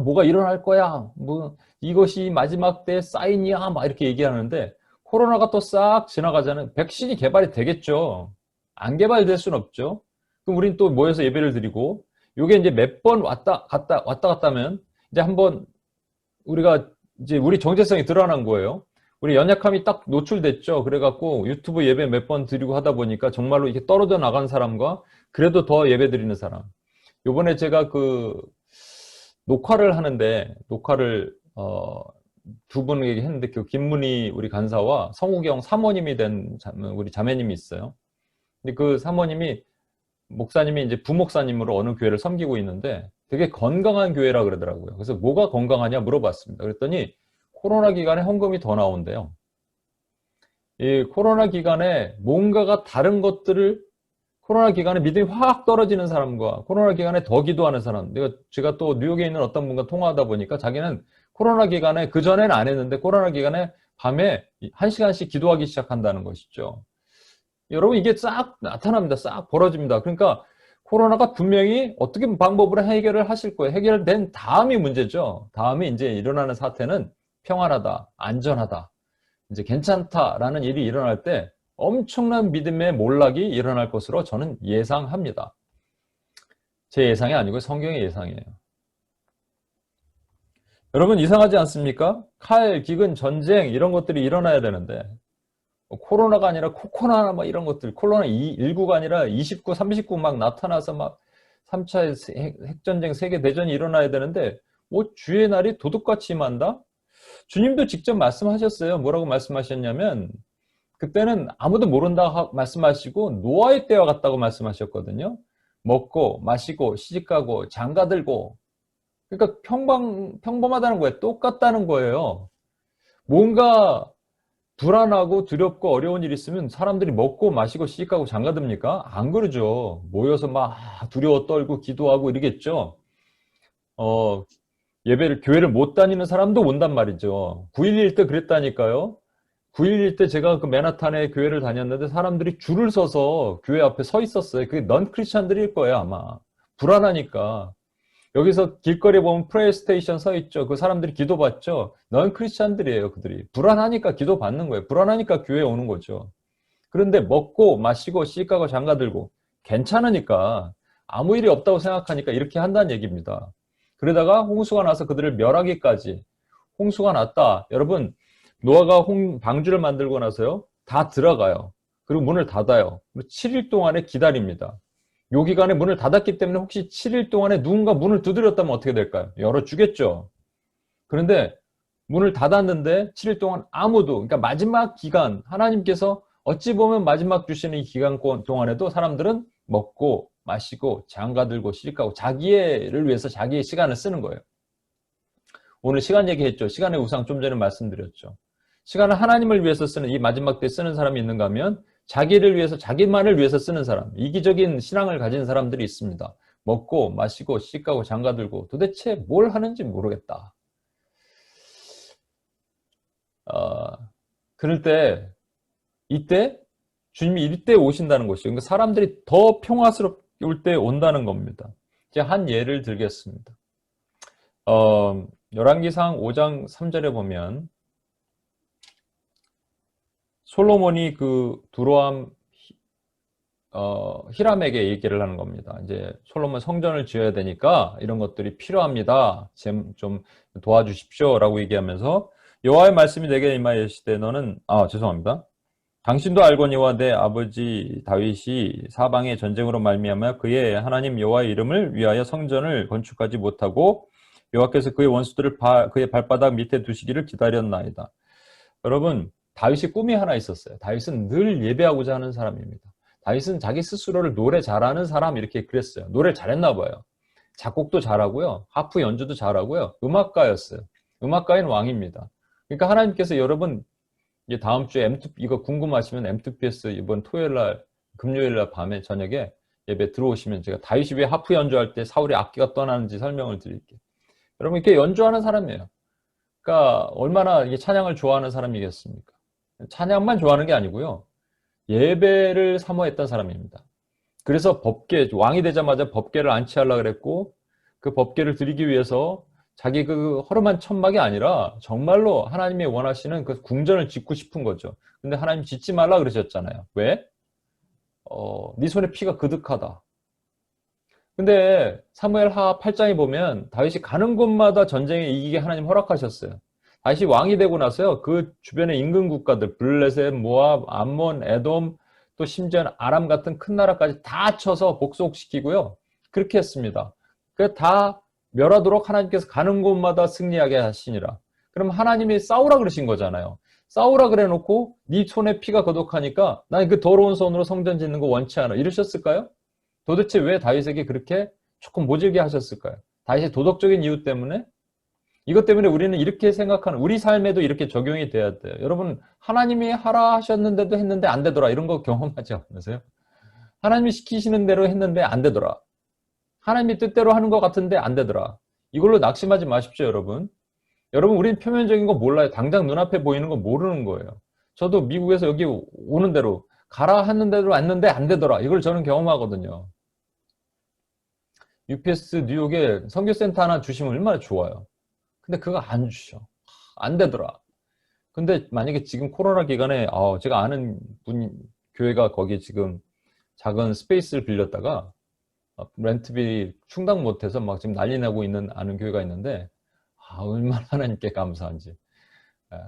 Speaker 1: 뭐가 일어날 거야. 뭐, 이것이 마지막 때 사인이야. 막 이렇게 얘기하는데, 코로나가 또 싹 지나가자는 백신이 개발이 되겠죠. 안 개발될 수는 없죠. 그럼 우린 또 모여서 예배를 드리고, 요게 이제 몇 번 왔다 갔다 하면, 이제 한번 우리가 이제 우리 정체성이 드러난 거예요. 우리 연약함이 딱 노출됐죠. 그래갖고 유튜브 예배 몇 번 드리고 하다 보니까 정말로 이렇게 떨어져 나간 사람과 그래도 더 예배 드리는 사람. 요번에 제가 그 녹화를 하는데, 녹화를, 두 분에게 했는데, 그 김문희 우리 간사와 성우경 사모님이 된 우리 자매님이 있어요. 근데 그 사모님이, 목사님이 이제 부목사님으로 어느 교회를 섬기고 있는데 되게 건강한 교회라 그러더라고요. 그래서 뭐가 건강하냐 물어봤습니다. 그랬더니 코로나 기간에 헌금이 더 나온대요. 이 코로나 기간에 뭔가가 다른 것들을, 코로나 기간에 믿음이 확 떨어지는 사람과 코로나 기간에 더 기도하는 사람, 제가 또 뉴욕에 있는 어떤 분과 통화하다 보니까 자기는 코로나 기간에, 그전에는 안 했는데 코로나 기간에 밤에 1시간씩 기도하기 시작한다는 것이죠. 여러분, 이게 싹 나타납니다. 싹 벌어집니다. 그러니까 코로나가 분명히 어떻게 방법으로 해결을 하실 거예요. 해결된 다음이 문제죠. 다음에 이제 일어나는 사태는 평안하다, 안전하다, 이제 괜찮다라는 일이 일어날 때 엄청난 믿음의 몰락이 일어날 것으로 저는 예상합니다. 제 예상이 아니고 성경의 예상이에요. 여러분, 이상하지 않습니까? 칼, 기근, 전쟁 이런 것들이 일어나야 되는데 코로나가 아니라 코코나 막 이런 것들, 코로나 19가 아니라 29, 39 막 나타나서 막 3차 핵전쟁, 세계대전이 일어나야 되는데 주의 날이 도둑같이 임한다? 주님도 직접 말씀하셨어요. 뭐라고 말씀하셨냐면 그때는 아무도 모른다 말씀하시고 노아의 때와 같다고 말씀하셨거든요. 먹고 마시고 시집가고 장가들고, 그러니까 평범하다는 거예요. 똑같다는 거예요. 뭔가 불안하고 두렵고 어려운 일이 있으면 사람들이 먹고 마시고 시집가고 장가듭니까? 안 그러죠. 모여서 막 두려워 떨고 기도하고 이러겠죠. 교회를 못 다니는 사람도 온단 말이죠. 9.11 때 그랬다니까요. 9.11 때 제가 그 맨하탄에 교회를 다녔는데 사람들이 줄을 서서 교회 앞에 서 있었어요. 그게 넌 크리스찬들일 거예요, 아마. 불안하니까. 여기서 길거리에 보면 프레이 스테이션 서 있죠. 그 사람들이 기도 받죠. 넌 크리스찬들이에요, 그들이. 불안하니까 기도 받는 거예요. 불안하니까 교회에 오는 거죠. 그런데 먹고 마시고 시집가고 장가들고 괜찮으니까, 아무 일이 없다고 생각하니까 이렇게 한다는 얘기입니다. 그러다가 홍수가 나서 그들을 멸하기까지. 홍수가 났다. 여러분, 노아가 방주를 만들고 나서요, 다 들어가요. 그리고 문을 닫아요. 그리고 7일 동안에 기다립니다. 요 기간에 문을 닫았기 때문에 혹시 7일 동안에 누군가 문을 두드렸다면 어떻게 될까요? 열어주겠죠. 그런데 문을 닫았는데 7일 동안 아무도, 그러니까 마지막 기간, 하나님께서 어찌 보면 마지막 주시는 이 기간 동안에도 사람들은 먹고 마시고 장가들고 시집가고 자기를 위해서 자기의 시간을 쓰는 거예요. 오늘 시간 얘기했죠. 시간의 우상 좀 전에 말씀드렸죠. 시간을 하나님을 위해서 쓰는, 이 마지막 때 쓰는 사람이 있는가 하면 자기를 위해서, 자기만을 위해서 쓰는 사람, 이기적인 신앙을 가진 사람들이 있습니다. 먹고 마시고 시집가고 장가들고 도대체 뭘 하는지 모르겠다. 그럴 때, 이때 주님이 이때 오신다는 것이죠. 그러니까 사람들이 더 평화스러울 때 온다는 겁니다. 이제 한 예를 들겠습니다. 열왕기상 5장 3절에 보면 솔로몬이 그 두로암 히람에게 얘기를 하는 겁니다. 이제 솔로몬 성전을 지어야 되니까 이런 것들이 필요합니다. 좀 도와주십시오라고 얘기하면서 여호와의 말씀이 내게 임하시되 너는 죄송합니다. 당신도 알거니와 내 아버지 다윗이 사방의 전쟁으로 말미암아 그의 하나님 여호와의 이름을 위하여 성전을 건축하지 못하고 여호와께서 그의 원수들을 그의 발바닥 밑에 두시기를 기다렸나이다. 여러분, 다윗이 꿈이 하나 있었어요. 다윗은 늘 예배하고자 하는 사람입니다. 다윗은 자기 스스로를 노래 잘하는 사람 이렇게 그랬어요. 노래를 잘했나 봐요. 작곡도 잘하고요. 하프 연주도 잘하고요. 음악가였어요. 음악가인 왕입니다. 그러니까 하나님께서 여러분 이제 다음 주에 이거 궁금하시면 M2PS 이번 토요일날, 금요일날 밤에 저녁에 예배 들어오시면 제가 다윗이 왜 하프 연주할 때 사울의 악기가 떠나는지 설명을 드릴게요. 여러분 이렇게 연주하는 사람이에요. 그러니까 얼마나 이게 찬양을 좋아하는 사람이겠습니까? 찬양만 좋아하는 게 아니고요. 예배를 사모했던 사람입니다. 그래서 법궤, 왕이 되자마자 법궤를 안치하려고 그랬고 그 법궤를 드리기 위해서 자기 그 허름한 천막이 아니라 정말로 하나님이 원하시는 그 궁전을 짓고 싶은 거죠. 근데 하나님 짓지 말라 그러셨잖아요. 왜? 네 손에 피가 그득하다. 근데 사무엘하 8장에 보면 다윗이 가는 곳마다 전쟁에 이기게 하나님 허락하셨어요. 다윗이 왕이 되고 나서요, 그 주변의 인근 국가들, 블레셋, 모압, 암몬, 에돔, 또 심지어는 아람 같은 큰 나라까지 다 쳐서 복속시키고요. 그렇게 했습니다. 그 다 멸하도록 하나님께서 가는 곳마다 승리하게 하시니라. 그럼 하나님이 싸우라 그러신 거잖아요. 싸우라 그래 놓고 네 손에 피가 거독하니까 난 그 더러운 손으로 성전 짓는 거 원치 않아. 이러셨을까요? 도대체 왜 다윗에게 그렇게 조금 모질게 하셨을까요? 다윗의 도덕적인 이유 때문에? 이것 때문에 우리는 이렇게 생각하는, 우리 삶에도 이렇게 적용이 돼야 돼요. 여러분, 하나님이 하라 하셨는데도 했는데 안 되더라. 이런 거 경험하지 않으세요? 하나님이 시키시는 대로 했는데 안 되더라. 하나님이 뜻대로 하는 것 같은데 안 되더라. 이걸로 낙심하지 마십시오, 여러분. 여러분, 우리는 표면적인 거 몰라요. 당장 눈앞에 보이는 거 모르는 거예요. 저도 미국에서 여기 오는 대로 가라 하는 대로 왔는데 안 되더라. 이걸 저는 경험하거든요. UPS 뉴욕에 선교센터 하나 주시면 얼마나 좋아요. 근데 그거 안 주셔. 안 되더라. 근데 만약에 지금 코로나 기간에 제가 아는 교회가 거기 지금 작은 스페이스를 빌렸다가 렌트비 충당 못해서 막 지금 난리 나고 있는 아는 교회가 있는데 얼마나 하나님께 감사한지.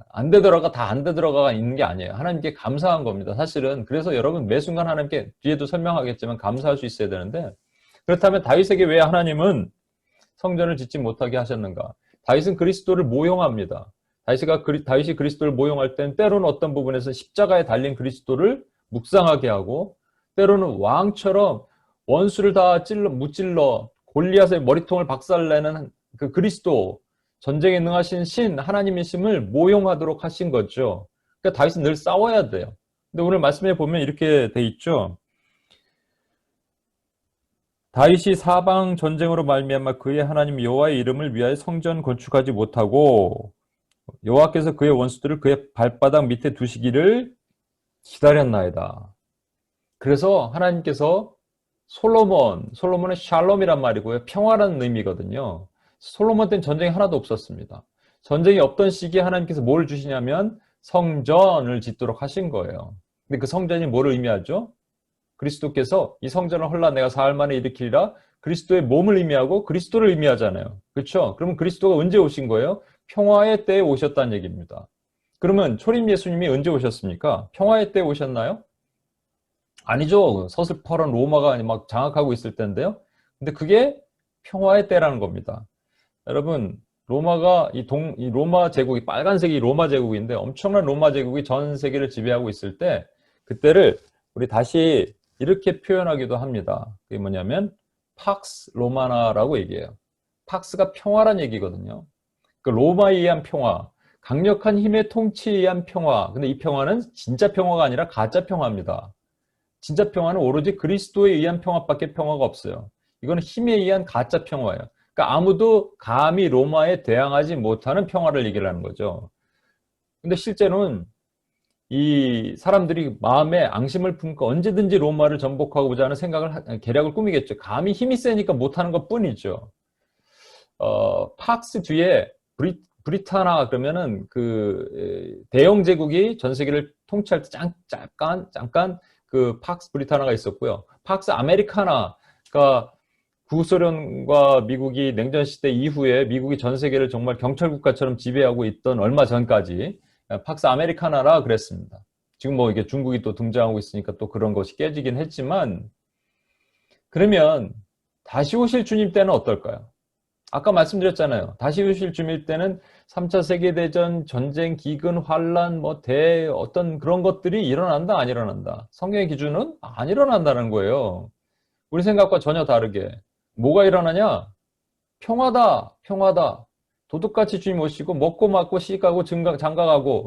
Speaker 1: 안 되더라가 다 안 되더라가 있는 게 아니에요. 하나님께 감사한 겁니다. 사실은 그래서 여러분 매 순간 하나님께 뒤에도 설명하겠지만 감사할 수 있어야 되는데, 그렇다면 다윗에게 왜 하나님은 성전을 짓지 못하게 하셨는가? 다윗은 그리스도를 모형합니다. 다윗이 그리스도를 모형할 땐 때로는 어떤 부분에서 십자가에 달린 그리스도를 묵상하게 하고, 때로는 왕처럼 원수를 다 무찔러 골리앗의 머리통을 박살내는 그 그리스도, 전쟁에 능하신 신 하나님이심을 모형하도록 하신 거죠. 그러니까 다윗은 늘 싸워야 돼요. 근데 오늘 말씀해 보면 이렇게 돼 있죠. 다윗이 사방 전쟁으로 말미암아 그의 하나님 여호와의 이름을 위하여 성전 건축하지 못하고 여호와께서 그의 원수들을 그의 발바닥 밑에 두시기를 기다렸나이다. 그래서 하나님께서 솔로몬은 샬롬이란 말이고요. 평화라는 의미거든요. 솔로몬 때는 전쟁이 하나도 없었습니다. 전쟁이 없던 시기에 하나님께서 뭘 주시냐면 성전을 짓도록 하신 거예요. 근데 그 성전이 뭘 의미하죠? 그리스도께서 이 성전을 헐라 내가 사흘 만에 일으키리라. 그리스도의 몸을 의미하고 그리스도를 의미하잖아요. 그렇죠? 그러면 그리스도가 언제 오신 거예요? 평화의 때에 오셨다는 얘기입니다. 그러면 초림 예수님이 언제 오셨습니까? 평화의 때에 오셨나요? 아니죠. 서슬퍼런 로마가 막 장악하고 있을 때인데요. 근데 그게 평화의 때라는 겁니다. 여러분, 로마가 이 로마 제국이 빨간색이 로마 제국인데 엄청난 로마 제국이 전 세계를 지배하고 있을 때 그때를 우리 다시 이렇게 표현하기도 합니다. 그게 뭐냐면 팍스 로마나라고 얘기해요. 팍스가 평화란 얘기거든요. 그 로마에 의한 평화, 강력한 힘의 통치에 의한 평화. 근데 이 평화는 진짜 평화가 아니라 가짜 평화입니다. 진짜 평화는 오로지 그리스도에 의한 평화밖에 평화가 없어요. 이거는 힘에 의한 가짜 평화예요. 그러니까 아무도 감히 로마에 대항하지 못하는 평화를 얘기하는 거죠. 근데 실제로는 이 사람들이 마음에 앙심을 품고 언제든지 로마를 전복하고자 하는 계략을 꾸미겠죠. 감히 힘이 세니까 못하는 것 뿐이죠. 팍스 뒤에 브리타나 그러면은 그 대영 제국이 전 세계를 통치할 때 잠깐 그 팍스 브리타나가 있었고요. 팍스 아메리카나가 구소련과 미국이 냉전 시대 이후에 미국이 전 세계를 정말 경찰 국가처럼 지배하고 있던 얼마 전까지 팍스 아메리카나라 그랬습니다. 지금 뭐 이게 중국이 또 등장하고 있으니까 또 그런 것이 깨지긴 했지만, 그러면 다시 오실 주님 때는 어떨까요? 아까 말씀드렸잖아요. 다시 오실 주님 때는 3차 세계대전, 전쟁, 기근, 환란, 어떤 그런 것들이 일어난다, 안 일어난다? 성경의 기준은 안 일어난다는 거예요. 우리 생각과 전혀 다르게. 뭐가 일어나냐? 평화다, 평화다. 도둑같이 주님 오시고 먹고 마고 시가고 장가가고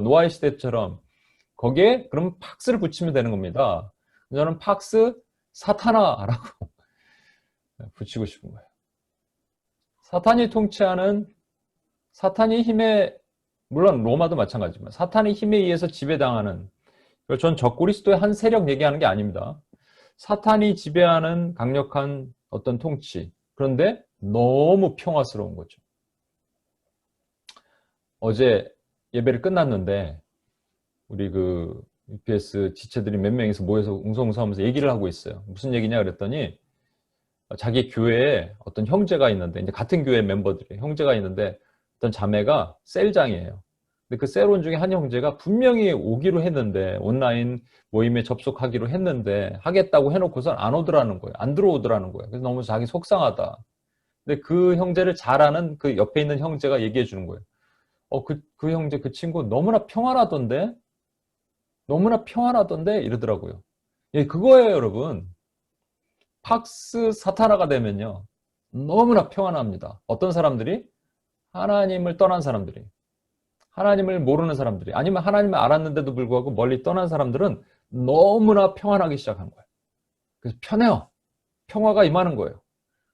Speaker 1: 노아의 시대처럼 거기에 그럼 팍스를 붙이면 되는 겁니다. 저는 팍스 사타나라고 붙이고 싶은 거예요. 사탄이 통치하는 사탄이 힘에, 물론 로마도 마찬가지지만 사탄의 힘에 의해서 지배당하는 그래서 전 적그리스도의 한 세력 얘기하는 게 아닙니다. 사탄이 지배하는 강력한 어떤 통치. 그런데 너무 평화스러운 거죠. 어제 예배를 끝났는데 우리 그 UPS 지체들이 몇 명이서 모여서 웅성웅성하면서 얘기를 하고 있어요. 무슨 얘기냐 그랬더니 자기 교회에 어떤 형제가 있는데, 이제 같은 교회 멤버들이 형제가 있는데 어떤 자매가 셀장이에요. 근데 그 셀원 중에 한 형제가 분명히 오기로 했는데, 온라인 모임에 접속하기로 했는데 하겠다고 해놓고선 안 오더라는 거예요. 안 들어오더라는 거예요. 그래서 너무 자기 속상하다. 근데 그 형제를 잘 아는 그 옆에 있는 형제가 얘기해 주는 거예요. 그 형제, 그 친구 너무나 평안하던데? 너무나 평안하던데? 이러더라고요. 예, 그거예요, 여러분. 팍스 사타나가 되면요, 너무나 평안합니다. 어떤 사람들이? 하나님을 떠난 사람들이, 하나님을 모르는 사람들이, 아니면 하나님을 알았는데도 불구하고 멀리 떠난 사람들은 너무나 평안하기 시작한 거예요. 그래서 편해요. 평화가 임하는 거예요.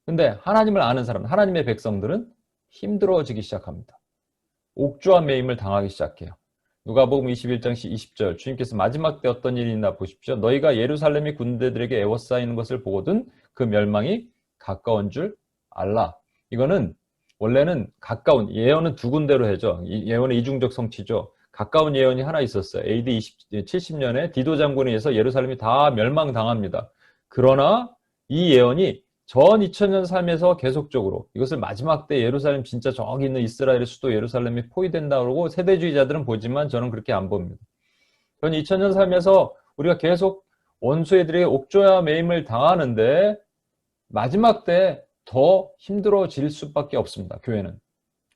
Speaker 1: 근데 하나님을 아는 사람, 하나님의 백성들은 힘들어지기 시작합니다. 옥주와 매임을 당하기 시작해요. 누가복음 21장 20절, 주님께서 마지막 때 어떤 일이 있나 보십시오. 너희가 예루살렘이 군대들에게 에워싸이는 것을 보거든 그 멸망이 가까운 줄 알라. 이거는 원래는 가까운, 예언은 두 군데로 해죠. 예언의 이중적 성취죠. 가까운 예언이 하나 있었어요. AD 70년에 디도 장군에 의해서 예루살렘이 다 멸망당합니다. 그러나 이 예언이 전 2000년 삶에서 계속적으로 이것을 마지막 때 예루살렘, 진짜 저기 있는 이스라엘의 수도 예루살렘이 포위된다 그러고 세대주의자들은 보지만 저는 그렇게 안 봅니다. 전 2000년 삶에서 우리가 계속 원수애들에게 옥조야 매임을 당하는데 마지막 때 더 힘들어질 수밖에 없습니다. 교회는.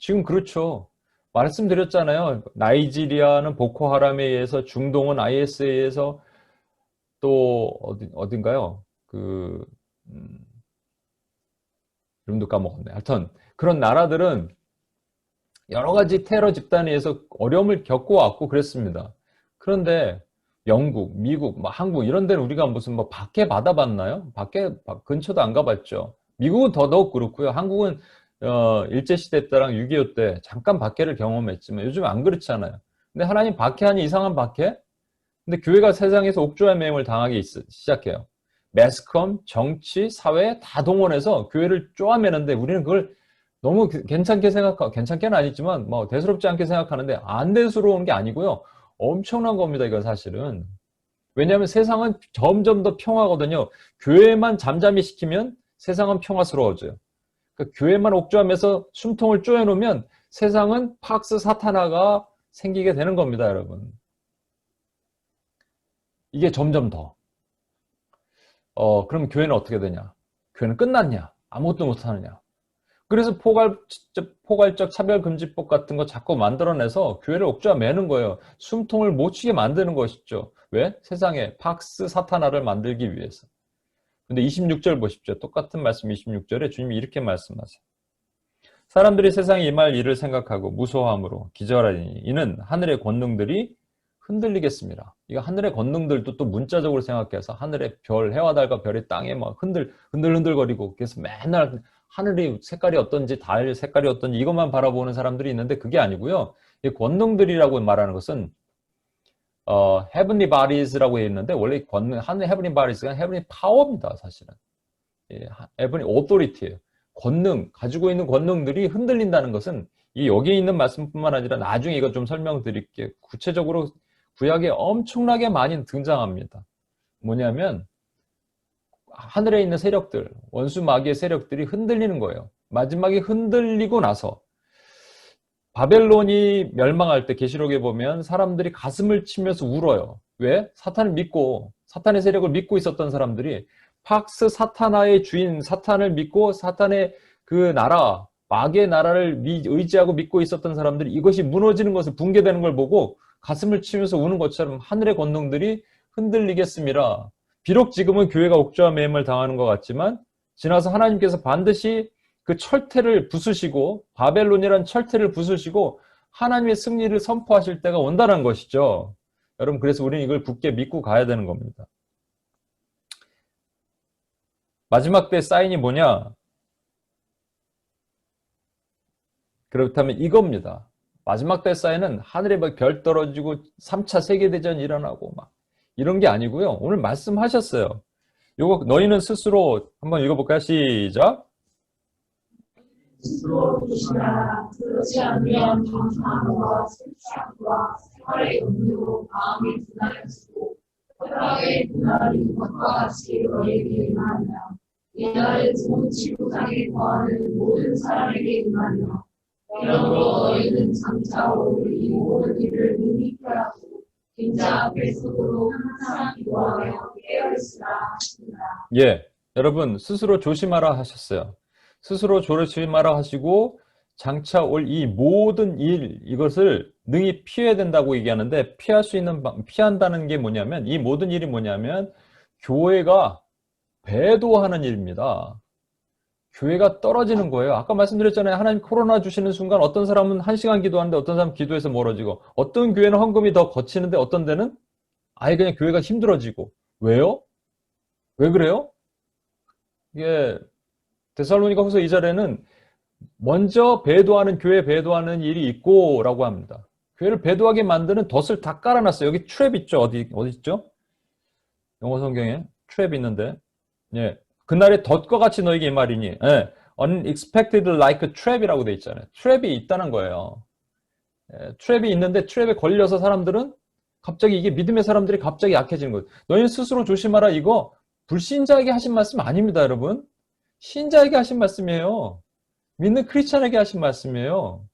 Speaker 1: 지금 그렇죠. 말씀드렸잖아요. 나이지리아는 보코하람에 의해서, 중동은 IS에 의해서, 또 어딘가요? 이름도 까먹었네. 하여튼 그런 나라들은 여러 가지 테러 집단에 의해서 어려움을 겪어왔고 그랬습니다. 그런데 영국, 미국, 한국 이런 데는 우리가 무슨 밖에 받아봤나요? 근처도 안 가봤죠. 미국은 더더욱 그렇고요. 한국은 일제시대 때랑 6.25 때 잠깐 박해를 경험했지만 요즘 안 그렇잖아요. 근데 하나님 박해하니 이상한 박해? 근데 교회가 세상에서 옥조의 매임을 당하기 시작해요. 매스컴, 정치, 사회 다 동원해서 교회를 쪼아매는데 우리는 그걸 너무 괜찮게는 아니지만 대수롭지 않게 생각하는데, 안 대수로운 게 아니고요. 엄청난 겁니다, 이건 사실은. 왜냐하면 세상은 점점 더 평화거든요. 교회만 잠잠히 시키면 세상은 평화스러워져요. 그러니까 교회만 옥조하면서 숨통을 쪼여놓으면 세상은 팍스 사타나가 생기게 되는 겁니다, 여러분. 이게 점점 더. 그럼 교회는 어떻게 되냐? 교회는 끝났냐? 아무것도 못하느냐? 그래서 포괄적 차별금지법 같은 거 자꾸 만들어내서 교회를 옥조아 매는 거예요. 숨통을 못 쉬게 만드는 것이죠. 왜? 세상에 팍스 사타나를 만들기 위해서. 근데 26절 보십시오. 똑같은 말씀 26절에 주님이 이렇게 말씀하세요. 사람들이 세상에 임할 일을 생각하고 무소함으로 기절하리니 이는 하늘의 권능들이 흔들리겠습니다. 이거 하늘의 권능들도 또 문자적으로 생각해서 하늘의 별, 해와 달과 별이 땅에 막 흔들거리고, 그래서 맨날 하늘이 색깔이 어떤지, 달 색깔이 어떤지 이것만 바라보는 사람들이 있는데 그게 아니고요. 이 권능들이라고 말하는 것은 heavenly bodies라고 해 있는데, 원래 하늘 heavenly bodies가 heavenly power입니다, 사실은. heavenly authority예요. 권능, 가지고 있는 권능들이 흔들린다는 것은 여기 있는 말씀뿐만 아니라 나중에 이거 좀 설명드릴게요. 구체적으로 구약에 엄청나게 많이 등장합니다. 뭐냐면 하늘에 있는 세력들, 원수 마귀의 세력들이 흔들리는 거예요. 마지막에 흔들리고 나서 바벨론이 멸망할 때 계시록에 보면 사람들이 가슴을 치면서 울어요. 왜? 사탄을 믿고, 사탄의 세력을 믿고 있었던 사람들이 팍스 사타나의 주인 사탄을 믿고 사탄의 그 나라, 마귀의 나라를 의지하고 믿고 있었던 사람들이 이것이 무너지는 것을, 붕괴되는 걸 보고 가슴을 치면서 우는 것처럼 하늘의 권능들이 흔들리겠습니다. 비록 지금은 교회가 옥조와 매임을 당하는 것 같지만 지나서 하나님께서 반드시 그 철퇴를 부수시고, 바벨론이란 철퇴를 부수시고 하나님의 승리를 선포하실 때가 온다는 것이죠. 여러분, 그래서 우리는 이걸 굳게 믿고 가야 되는 겁니다. 마지막 때 사인이 뭐냐? 그렇다면 이겁니다. 마지막 때 사인은 하늘에 별 떨어지고 3차 세계대전이 일어나고 막 이런 게 아니고요. 오늘 말씀하셨어요. 요거 너희는 스스로 한번 읽어볼까요? 시작.
Speaker 3: 스스로 조심하라. 그렇지 않으면 방탕함과 슬픔과 생활의 염려로 마음이 분하여지고 혈압의 분할이 것과 같이 너희에게 임하리라. 이날에 좋은 지구상에 거하는 모든 사람에게 임하리라. 그러므로 너희는 장차 올 이 모든 일을 능히 피하고 긴자 뱃속으로 항상 기도하며 깨어있으라 하시니라.
Speaker 1: 예, 여러분 스스로 조심하라 하셨어요. 스스로 조심하라 하시고 장차 올 이 모든 일 이것을 능히 피해야 된다고 얘기하는데 피한다는 게 뭐냐면 이 모든 일이 뭐냐면 교회가 배도하는 일입니다. 교회가 떨어지는 거예요. 아까 말씀드렸잖아요. 하나님 코로나 주시는 순간 어떤 사람은 1시간 기도하는데 어떤 사람은 기도해서 멀어지고 어떤 교회는 헌금이 더 거치는데 어떤 데는 아예 그냥 교회가 힘들어지고 왜요? 왜 그래요? 이게 데살로니가 후서 2절에는 먼저 배도하는 교회 배도하는 일이 있고 라고 합니다. 교회를 배도하게 만드는 덫을 다 깔아놨어요. 여기 트랩 있죠? 어디 있죠? 영어 성경에 트랩 있는데 예. 그날의 덫과 같이 너에게 이 말이니 예. unexpected like a trap이라고 돼 있잖아요. 트랩이 있다는 거예요. 예. 트랩이 있는데 트랩에 걸려서 사람들은 갑자기 이게 믿음의 사람들이 갑자기 약해지는 거예요. 너희는 스스로 조심하라 이거 불신자에게 하신 말씀 아닙니다, 여러분. 신자에게 하신 말씀이에요. 믿는 크리스찬에게 하신 말씀이에요.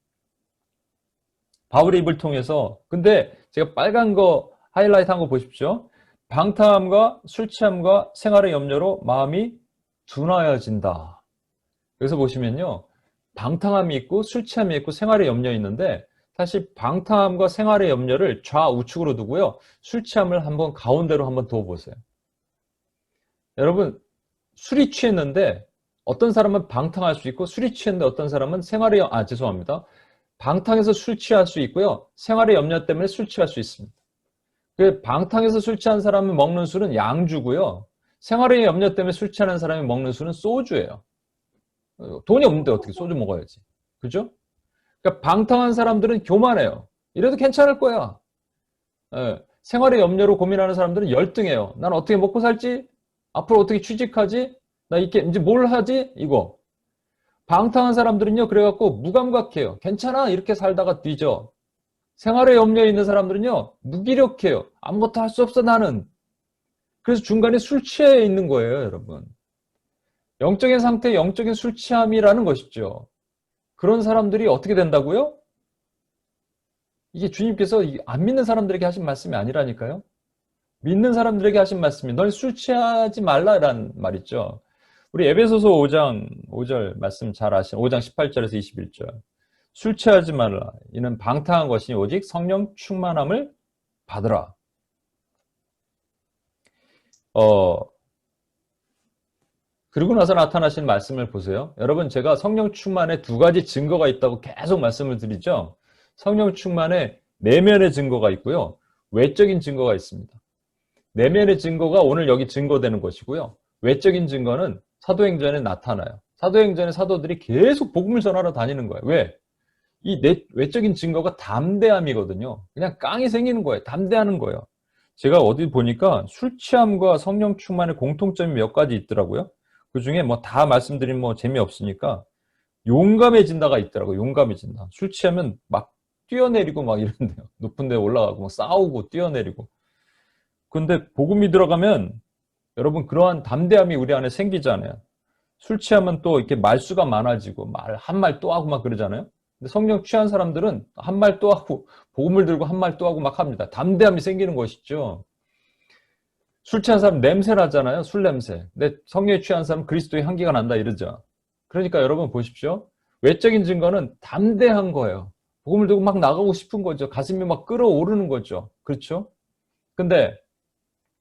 Speaker 1: 바울의 입을 통해서. 근데 제가 빨간 거 하이라이트 한 거 보십시오. 방탕함과 술 취함과 생활의 염려로 마음이 둔하여진다. 여기서 보시면요. 방탕함이 있고 술 취함이 있고 생활의 염려 있는데 사실 방탕함과 생활의 염려를 좌우측으로 두고요. 술 취함을 한번 가운데로 한번 두어보세요. 여러분 술이 취했는데 어떤 사람은 방탕할 수 있고 술이 취했는데 어떤 사람은 죄송합니다. 방탕해서 술 취할 수 있고요. 생활의 염려 때문에 술 취할 수 있습니다. 그 방탕해서 술 취한 사람이 먹는 술은 양주고요. 생활의 염려 때문에 술 취하는 사람이 먹는 술은 소주예요. 돈이 없는데 어떻게 소주 먹어야지. 그죠? 그러니까 방탕한 사람들은 교만해요. 이래도 괜찮을 거야. 생활의 염려로 고민하는 사람들은 열등해요. 난 어떻게 먹고 살지? 앞으로 어떻게 취직하지? 나 이제 뭘 하지? 이거. 방탕한 사람들은요, 그래갖고 무감각해요. 괜찮아. 이렇게 살다가 뒤져. 생활에 염려에 있는 사람들은요, 무기력해요. 아무것도 할 수 없어, 나는. 그래서 중간에 술 취해 있는 거예요, 여러분. 영적인 상태, 영적인 술 취함이라는 것이죠. 그런 사람들이 어떻게 된다고요? 이게 주님께서 안 믿는 사람들에게 하신 말씀이 아니라니까요. 믿는 사람들에게 하신 말씀이 넌 술 취하지 말라라는 말 있죠. 우리 에베소서 5장 5절 말씀 잘 아시죠? 5장 18절에서 21절. 술 취하지 말라. 이는 방탕한 것이니 오직 성령 충만함을 받으라. 그리고 나서 나타나신 말씀을 보세요. 여러분 제가 성령 충만에 두 가지 증거가 있다고 계속 말씀을 드리죠. 성령 충만에 내면의 증거가 있고요. 외적인 증거가 있습니다. 내면의 증거가 오늘 여기 증거되는 것이고요. 외적인 증거는 사도행전에 나타나요. 사도행전에 사도들이 계속 복음을 전하러 다니는 거예요. 왜? 이 외적인 증거가 담대함이거든요. 그냥 깡이 생기는 거예요. 담대하는 거예요. 제가 어디 보니까 술 취함과 성령 충만의 공통점이 몇 가지 있더라고요. 그 중에 뭐 다 말씀드리면 뭐 재미없으니까 용감해진다가 있더라고요. 용감해진다. 술 취하면 막 뛰어내리고 막 이런데요. 높은 데 올라가고 막 싸우고 뛰어내리고. 근데 복음이 들어가면 여러분 그러한 담대함이 우리 안에 생기잖아요. 술 취하면 또 이렇게 말수가 많아지고 한 말 또 하고 막 그러잖아요. 근데 성령 취한 사람들은 한 말 또 하고 복음을 들고 한 말 또 하고 막 합니다. 담대함이 생기는 것이죠. 술 취한 사람 냄새 나잖아요. 술 냄새. 근데 성령에 취한 사람 그리스도의 향기가 난다 이러죠. 그러니까 여러분 보십시오. 외적인 증거는 담대한 거예요. 복음을 들고 막 나가고 싶은 거죠. 가슴이 막 끓어오르는 거죠. 그렇죠? 근데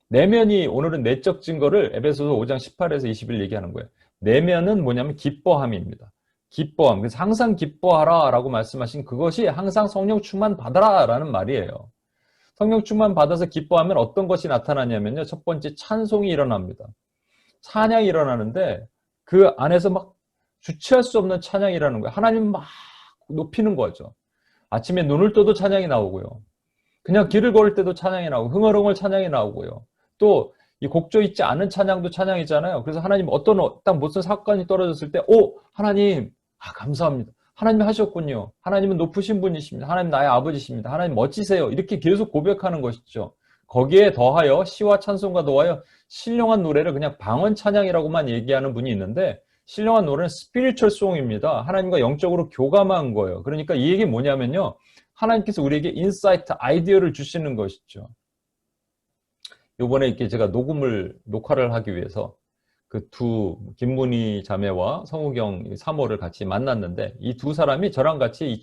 Speaker 1: 내면이 오늘은 내적 증거를 에베소서 5장 18에서 20일 얘기하는 거예요. 내면은 뭐냐면 기뻐함입니다. 기뻐함. 그래서 항상 기뻐하라 라고 말씀하신 그것이 항상 성령 충만 받아라 라는 말이에요. 성령 충만 받아서 기뻐하면 어떤 것이 나타나냐면요. 첫 번째 찬송이 일어납니다. 찬양이 일어나는데 그 안에서 막 주체할 수 없는 찬양이라는 거예요. 하나님 막 높이는 거죠. 아침에 눈을 떠도 찬양이 나오고요. 그냥 길을 걸을 때도 찬양이 나오고 흥얼흥얼 찬양이 나오고요. 또 이 곡조 있지 않은 찬양도 찬양이잖아요. 그래서 하나님 딱 무슨 사건이 떨어졌을 때 하나님 감사합니다. 하나님이 하셨군요. 하나님은 높으신 분이십니다. 하나님 나의 아버지십니다. 하나님 멋지세요. 이렇게 계속 고백하는 것이죠. 거기에 더하여 시와 찬송과 더하여 신령한 노래를 그냥 방언 찬양이라고만 얘기하는 분이 있는데 신령한 노래는 스피리추얼 송입니다. 하나님과 영적으로 교감한 거예요. 그러니까 이 얘기 뭐냐면요. 하나님께서 우리에게 인사이트, 아이디어를 주시는 것이죠. 요번에 이렇게 제가 녹화를 하기 위해서 그 김문희 자매와 성우경 사모를 같이 만났는데 이 두 사람이 저랑 같이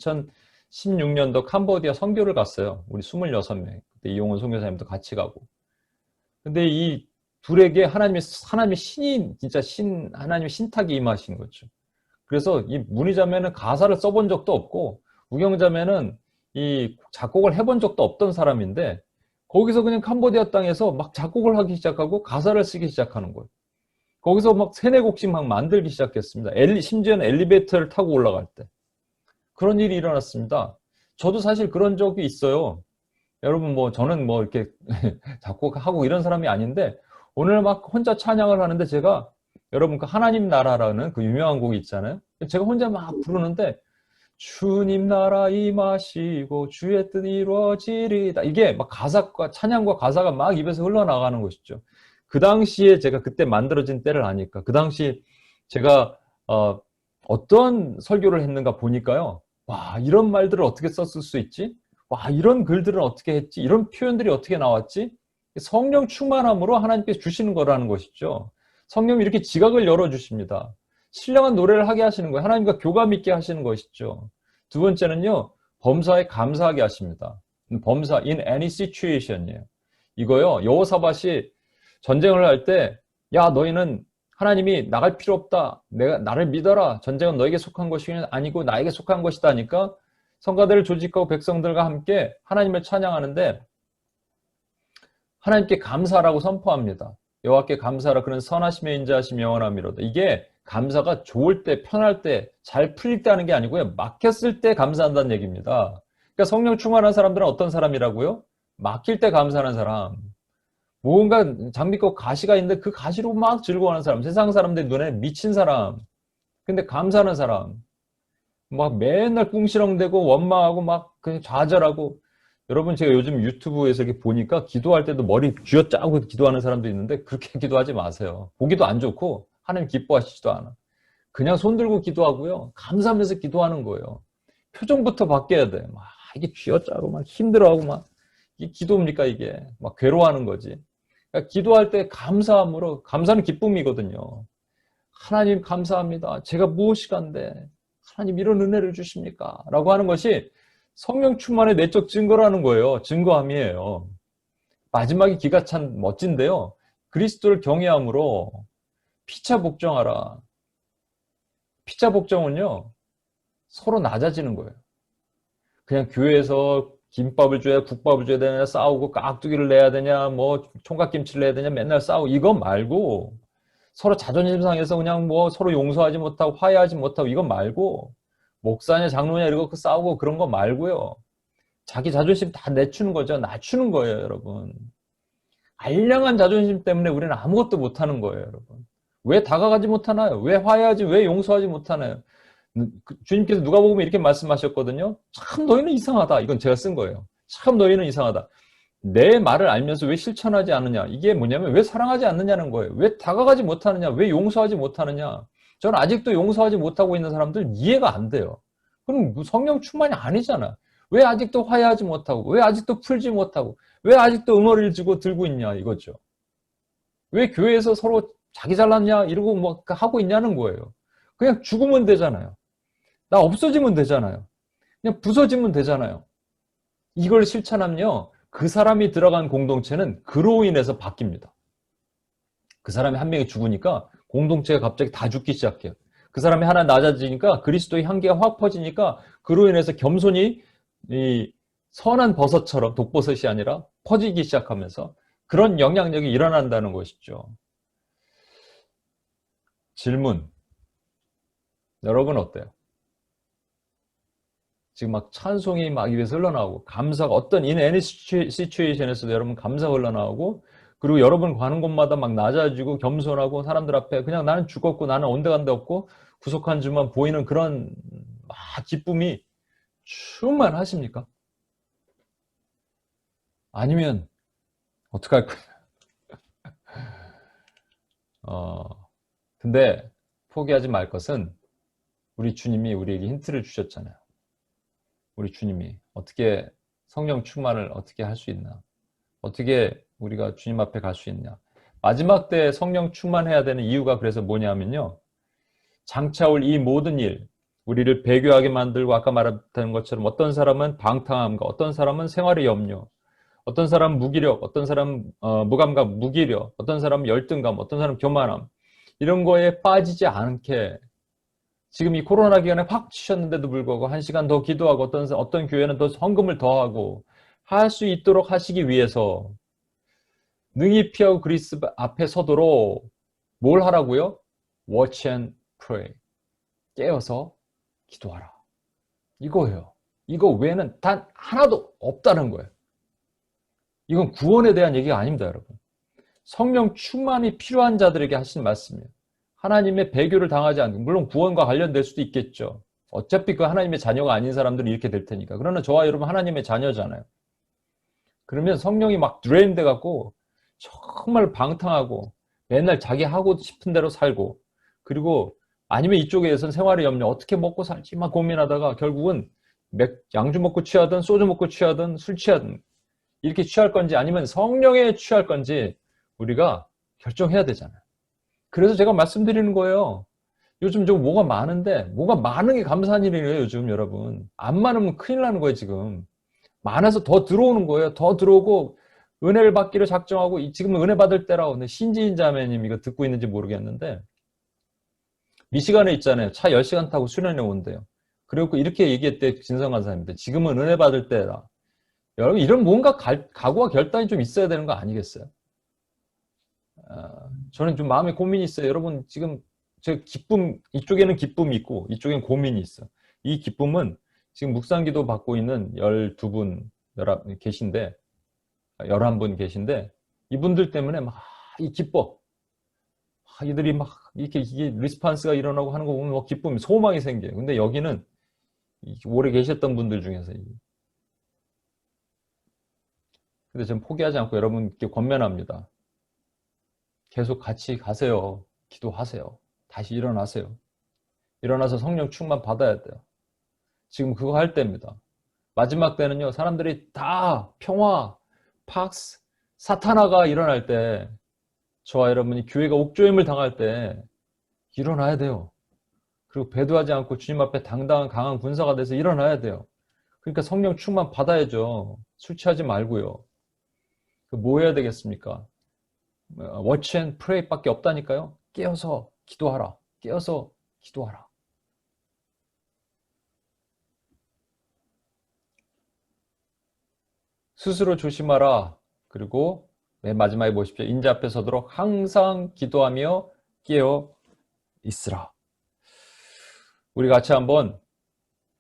Speaker 1: 2016년도 캄보디아 선교를 갔어요. 우리 26명. 그때 이용원 선교사님도 같이 가고. 근데 이 둘에게 하나님의 하나님의 신탁이 임하신 거죠. 그래서 이 문희 자매는 가사를 써본 적도 없고 우경 자매는 이 작곡을 해본 적도 없던 사람인데 거기서 그냥 캄보디아 땅에서 막 작곡을 하기 시작하고 가사를 쓰기 시작하는 거예요. 거기서 막 3-4곡씩 막 만들기 시작했습니다. 심지어는 엘리베이터를 타고 올라갈 때. 그런 일이 일어났습니다. 저도 사실 그런 적이 있어요. 여러분 저는 이렇게 작곡하고 이런 사람이 아닌데 오늘 막 혼자 찬양을 하는데 제가 여러분 그 하나님 나라라는 그 유명한 곡이 있잖아요. 제가 혼자 막 부르는데 주님 나라 임하시고 주의 뜻 이루어지리다. 이게 막 찬양과 가사가 막 입에서 흘러나가는 것이죠. 그 당시에 제가 그때 만들어진 때를 아니까 그 당시 제가 어떤 설교를 했는가 보니까요. 와, 이런 말들을 어떻게 썼을 수 있지? 와, 이런 글들은 어떻게 했지? 이런 표현들이 어떻게 나왔지? 성령 충만함으로 하나님께서 주시는 거라는 것이죠. 성령이 이렇게 지각을 열어주십니다. 신령한 노래를 하게 하시는 거예요. 하나님과 교감 있게 하시는 것이죠. 두 번째는요. 범사에 감사하게 하십니다. 범사, in any situation이에요. 이거요. 여호사밧이 전쟁을 할 때 야, 너희는 하나님이 나갈 필요 없다. 나를 믿어라. 전쟁은 너에게 속한 것이 아니고 나에게 속한 것이다 하니까 성가대를 조직하고 백성들과 함께 하나님을 찬양하는데 하나님께 감사라고 선포합니다. 여호와께 감사하라. 그는 선하심에 인자하심이 영원함이로다. 이게 감사가 좋을 때, 편할 때, 잘 풀릴 때 하는 게 아니고요. 막혔을 때 감사한다는 얘기입니다. 그러니까 성령 충만한 사람들은 어떤 사람이라고요? 막힐 때 감사하는 사람. 뭔가 장비꽃 가시가 있는데 그 가시로 막 즐거워하는 사람. 세상 사람들 눈에 미친 사람. 근데 감사하는 사람. 막 맨날 꿍시렁대고 원망하고 막 그냥 좌절하고. 여러분 제가 요즘 유튜브에서 이렇게 보니까 기도할 때도 머리 쥐어짜고 기도하는 사람도 있는데 그렇게 기도하지 마세요. 보기도 안 좋고 하나님 기뻐하시지도 않아. 그냥 손 들고 기도하고요. 감사하면서 기도하는 거예요. 표정부터 바뀌어야 돼. 막 이게 쥐어짜고 막 힘들어하고 막 이게 기도입니까 이게. 막 괴로워하는 거지. 그러니까 기도할 때 감사함으로 감사는 기쁨이거든요. 하나님 감사합니다. 제가 무엇이 간데 하나님 이런 은혜를 주십니까? 라고 하는 것이 성령 충만의 내적 증거라는 거예요. 증거함이에요. 마지막이 기가 참 멋진데요. 그리스도를 경외함으로 피차 복종하라. 피차 복종은요. 서로 낮아지는 거예요. 그냥 교회에서 김밥을 줘야 국밥을 줘야 되냐 싸우고 깍두기를 내야 되냐 총각김치를 내야 되냐 맨날 싸우고 이거 말고 서로 자존심 상해서 그냥 서로 용서하지 못하고 화해하지 못하고 이거 말고 목사냐 장로냐 이러고 싸우고 그런 거 말고요. 자기 자존심 다 내추는 거죠. 낮추는 거예요, 여러분. 알량한 자존심 때문에 우리는 아무것도 못하는 거예요, 여러분. 왜 다가가지 못하나요? 왜 화해하지, 왜 용서하지 못하나요? 주님께서 누가복음에 이렇게 말씀하셨거든요. 참 너희는 이상하다. 이건 제가 쓴 거예요. 참 너희는 이상하다. 내 말을 알면서 왜 실천하지 않느냐. 이게 뭐냐면 왜 사랑하지 않느냐는 거예요. 왜 다가가지 못하느냐. 왜 용서하지 못하느냐. 저는 아직도 용서하지 못하고 있는 사람들 이해가 안 돼요. 그럼 성령 충만이 아니잖아. 왜 아직도 화해하지 못하고 왜 아직도 풀지 못하고 왜 아직도 응어리를 들고 있냐 이거죠. 왜 교회에서 서로 자기 잘났냐 이러고 하고 있냐는 거예요. 그냥 죽으면 되잖아요. 나 없어지면 되잖아요. 그냥 부서지면 되잖아요. 이걸 실천하면요. 그 사람이 들어간 공동체는 그로 인해서 바뀝니다. 그 사람이 한 명이 죽으니까 공동체가 갑자기 다 죽기 시작해요. 그 사람이 하나 낮아지니까 그리스도의 향기가 확 퍼지니까 그로 인해서 겸손이 이 선한 버섯처럼 독버섯이 아니라 퍼지기 시작하면서 그런 영향력이 일어난다는 것이죠. 질문. 여러분 어때요? 지금 막 찬송이 막 입에서 흘러나오고 감사가 어떤 in any situation에서도 여러분 감사가 흘러나오고 그리고 여러분 가는 곳마다 막 낮아지고 겸손하고 사람들 앞에 그냥 나는 죽었고 나는 온데간데 없고 구속한 주만 보이는 그런 기쁨이 충만하십니까? 아니면 어떡할 거예요? 근데 포기하지 말 것은 우리 주님이 우리에게 힌트를 주셨잖아요. 우리 주님이 어떻게 성령 충만을 어떻게 할 수 있나? 어떻게 우리가 주님 앞에 갈 수 있냐? 마지막 때 성령 충만해야 되는 이유가 그래서 뭐냐면요. 장차 올 이 모든 일, 우리를 배교하게 만들고 아까 말했던 것처럼 어떤 사람은 방탕함과 어떤 사람은 생활의 염려, 어떤 사람은 무기력, 어떤 사람은 무감각, 무기력, 어떤 사람은 열등감, 어떤 사람은 교만함 이런 거에 빠지지 않게 지금 이 코로나 기간에 확 치셨는데도 불구하고 1시간 더 기도하고 어떤 교회는 더 헌금을 더 하고 할 수 있도록 하시기 위해서 능히 피하고 그리스 앞에 서도록 뭘 하라고요? Watch and pray. 깨어서 기도하라. 이거예요. 이거 외에는 단 하나도 없다는 거예요. 이건 구원에 대한 얘기가 아닙니다, 여러분. 성령 충만이 필요한 자들에게 하신 말씀이에요. 하나님의 배교를 당하지 않고, 물론 구원과 관련될 수도 있겠죠. 어차피 그 하나님의 자녀가 아닌 사람들은 이렇게 될 테니까. 그러나 저와 여러분 하나님의 자녀잖아요. 그러면 성령이 막 드레인 돼갖고 정말 방탕하고 맨날 자기 하고 싶은 대로 살고 그리고 아니면 이쪽에서는 생활의 염려 어떻게 먹고 살지 막 고민하다가 결국은 양주 먹고 취하든 소주 먹고 취하든 술 취하든 이렇게 취할 건지 아니면 성령에 취할 건지 우리가 결정해야 되잖아요. 그래서 제가 말씀드리는 거예요. 요즘 좀 뭐가 많은데 뭐가 많은 게 감사한 일이에요. 요즘 여러분. 안 많으면 큰일 나는 거예요. 지금. 많아서 더 들어오는 거예요. 더 들어오고 은혜를 받기로 작정하고 지금은 은혜 받을 때라고. 근데 신지인 자매님 이거 듣고 있는지 모르겠는데 미시간에 있잖아요. 차 10시간 타고 수련회 온대요. 그리고 이렇게 얘기했대 진성간사님한테. 지금은 은혜 받을 때라. 여러분 이런 뭔가 각오와 결단이 좀 있어야 되는 거 아니겠어요? 저는 좀 마음에 고민이 있어요. 여러분 지금 저 기쁨 이쪽에는 기쁨이 있고 이쪽에는 고민이 있어. 이 기쁨은 지금 묵상기도 받고 있는 12분 계신데 11분 계신데 이분들 때문에 막 기뻐. 이들이 막 이게 리스판스가 일어나고 하는 거 보면 막 기쁨이 소망이 생겨요. 근데 여기는 오래 계셨던 분들 중에서 근데 전 포기하지 않고 여러분께 권면합니다. 계속 같이 가세요. 기도하세요. 다시 일어나세요. 일어나서 성령 충만 받아야 돼요. 지금 그거 할 때입니다. 마지막 때는요. 사람들이 다 평화, 팍스, 사탄화가 일어날 때 저와 여러분이 교회가 옥조임을 당할 때 일어나야 돼요. 그리고 배도하지 않고 주님 앞에 당당한 강한 군사가 돼서 일어나야 돼요. 그러니까 성령 충만 받아야죠. 술 취하지 말고요. 뭐 해야 되겠습니까? Watch and pray 밖에 없다니까요. 깨어서 기도하라. 깨어서 기도하라. 스스로 조심하라. 그리고 맨 마지막에 보십시오. 인자 앞에 서도록 항상 기도하며 깨어 있으라. 우리 같이 한번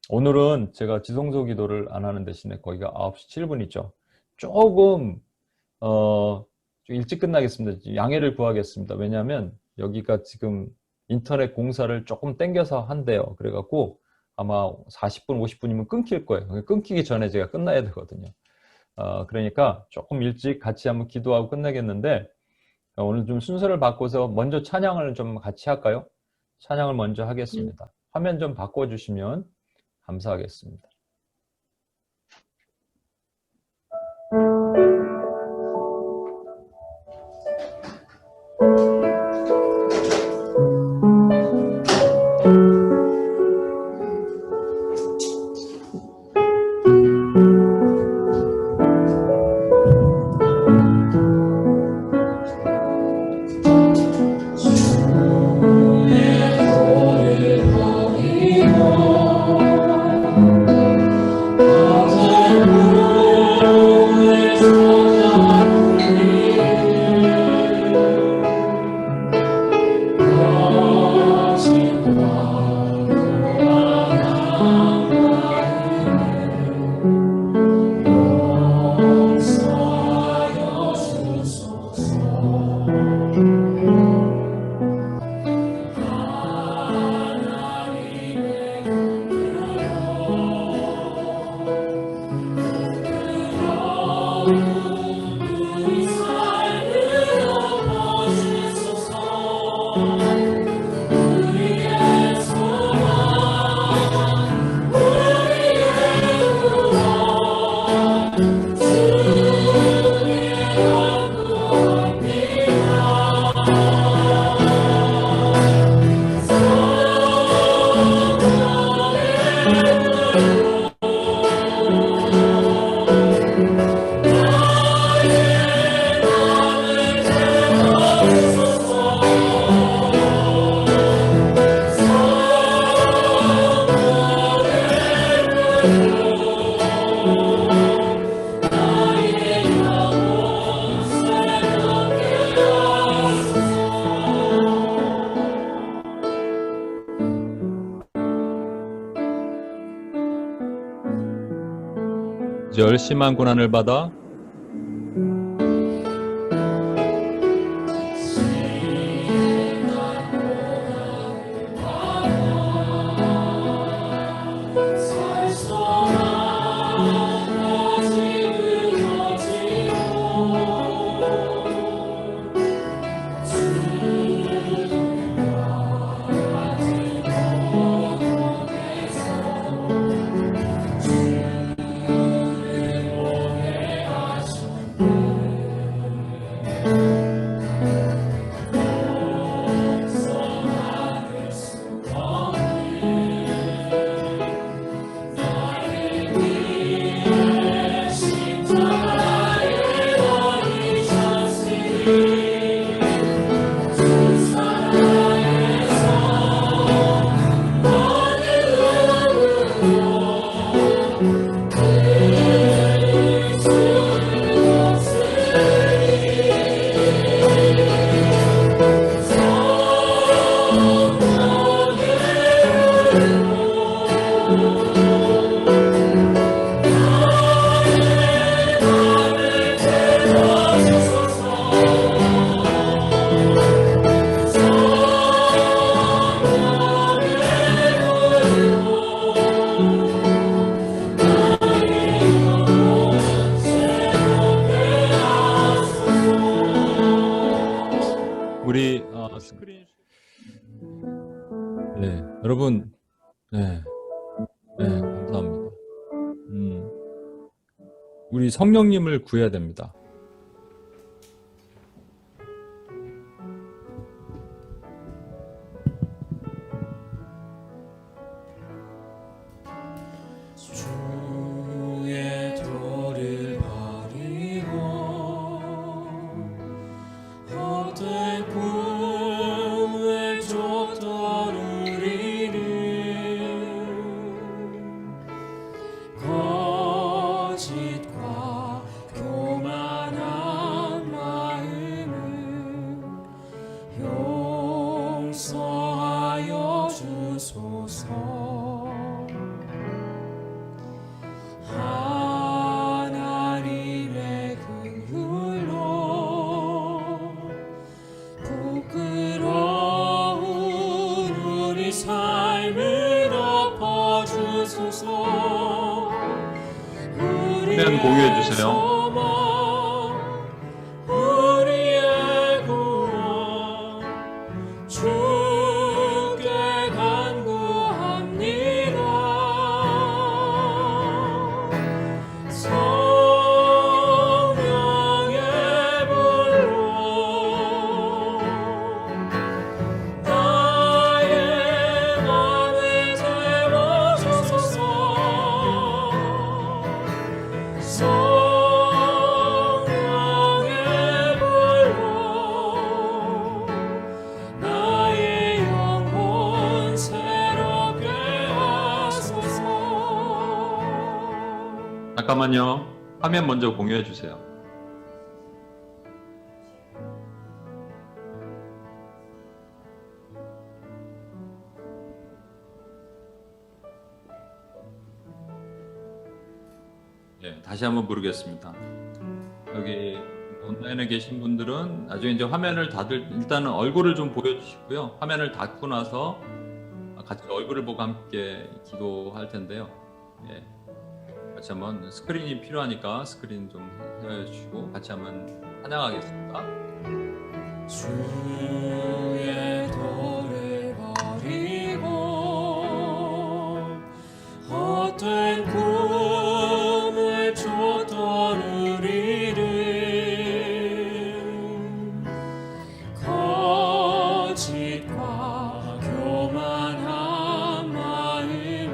Speaker 1: 오늘은 제가 지성소 기도를 안 하는 대신에 거기가 9시 7분이죠. 조금 좀 일찍 끝나겠습니다. 양해를 구하겠습니다. 왜냐하면 여기가 지금 인터넷 공사를 조금 땡겨서 한대요. 그래갖고 아마 40분, 50분이면 끊길 거예요. 끊기기 전에 제가 끝나야 되거든요. 그러니까 조금 일찍 같이 한번 기도하고 끝내겠는데 오늘 좀 순서를 바꿔서 먼저 찬양을 좀 같이 할까요? 찬양을 먼저 하겠습니다. 화면 좀 바꿔주시면 감사하겠습니다. 열심한 고난을 받아 우리 스크린 여러분 감사합니다. 우리 성령님을 구해야 됩니다.
Speaker 4: 주의 도를 버리고 헛된 꿈을 쫓던 우리는 거짓과 교만한 마음을 용서하여 주소서. 하나님의 긍휼로 부끄러운 우리 삶을 덮어주소서.
Speaker 1: 화면 공유해 주세요.
Speaker 4: 우리의 구원 주께 간구합니다. 성령의 불로 나의 맘을 채워주소서. 성령의 불로 나의 영혼 새롭게 하소서.
Speaker 1: 잠깐만요. 화면 먼저 공유해 주세요. 다시 한번 부르겠습니다. 여기 온라인에 계신 분들은 나중에 이제 화면을 일단은 얼굴을 좀 보여주시고요. 화면을 닫고 나서 같이 얼굴을 보고 함께 기도할 텐데요. 같이 한번 스크린이 필요하니까 스크린 좀 해주시고 같이 한번 찬양하겠습니다.
Speaker 4: 주의 도를 버리고 헛된 꿈을 쫓던 우리를 거짓과 교만한 마음을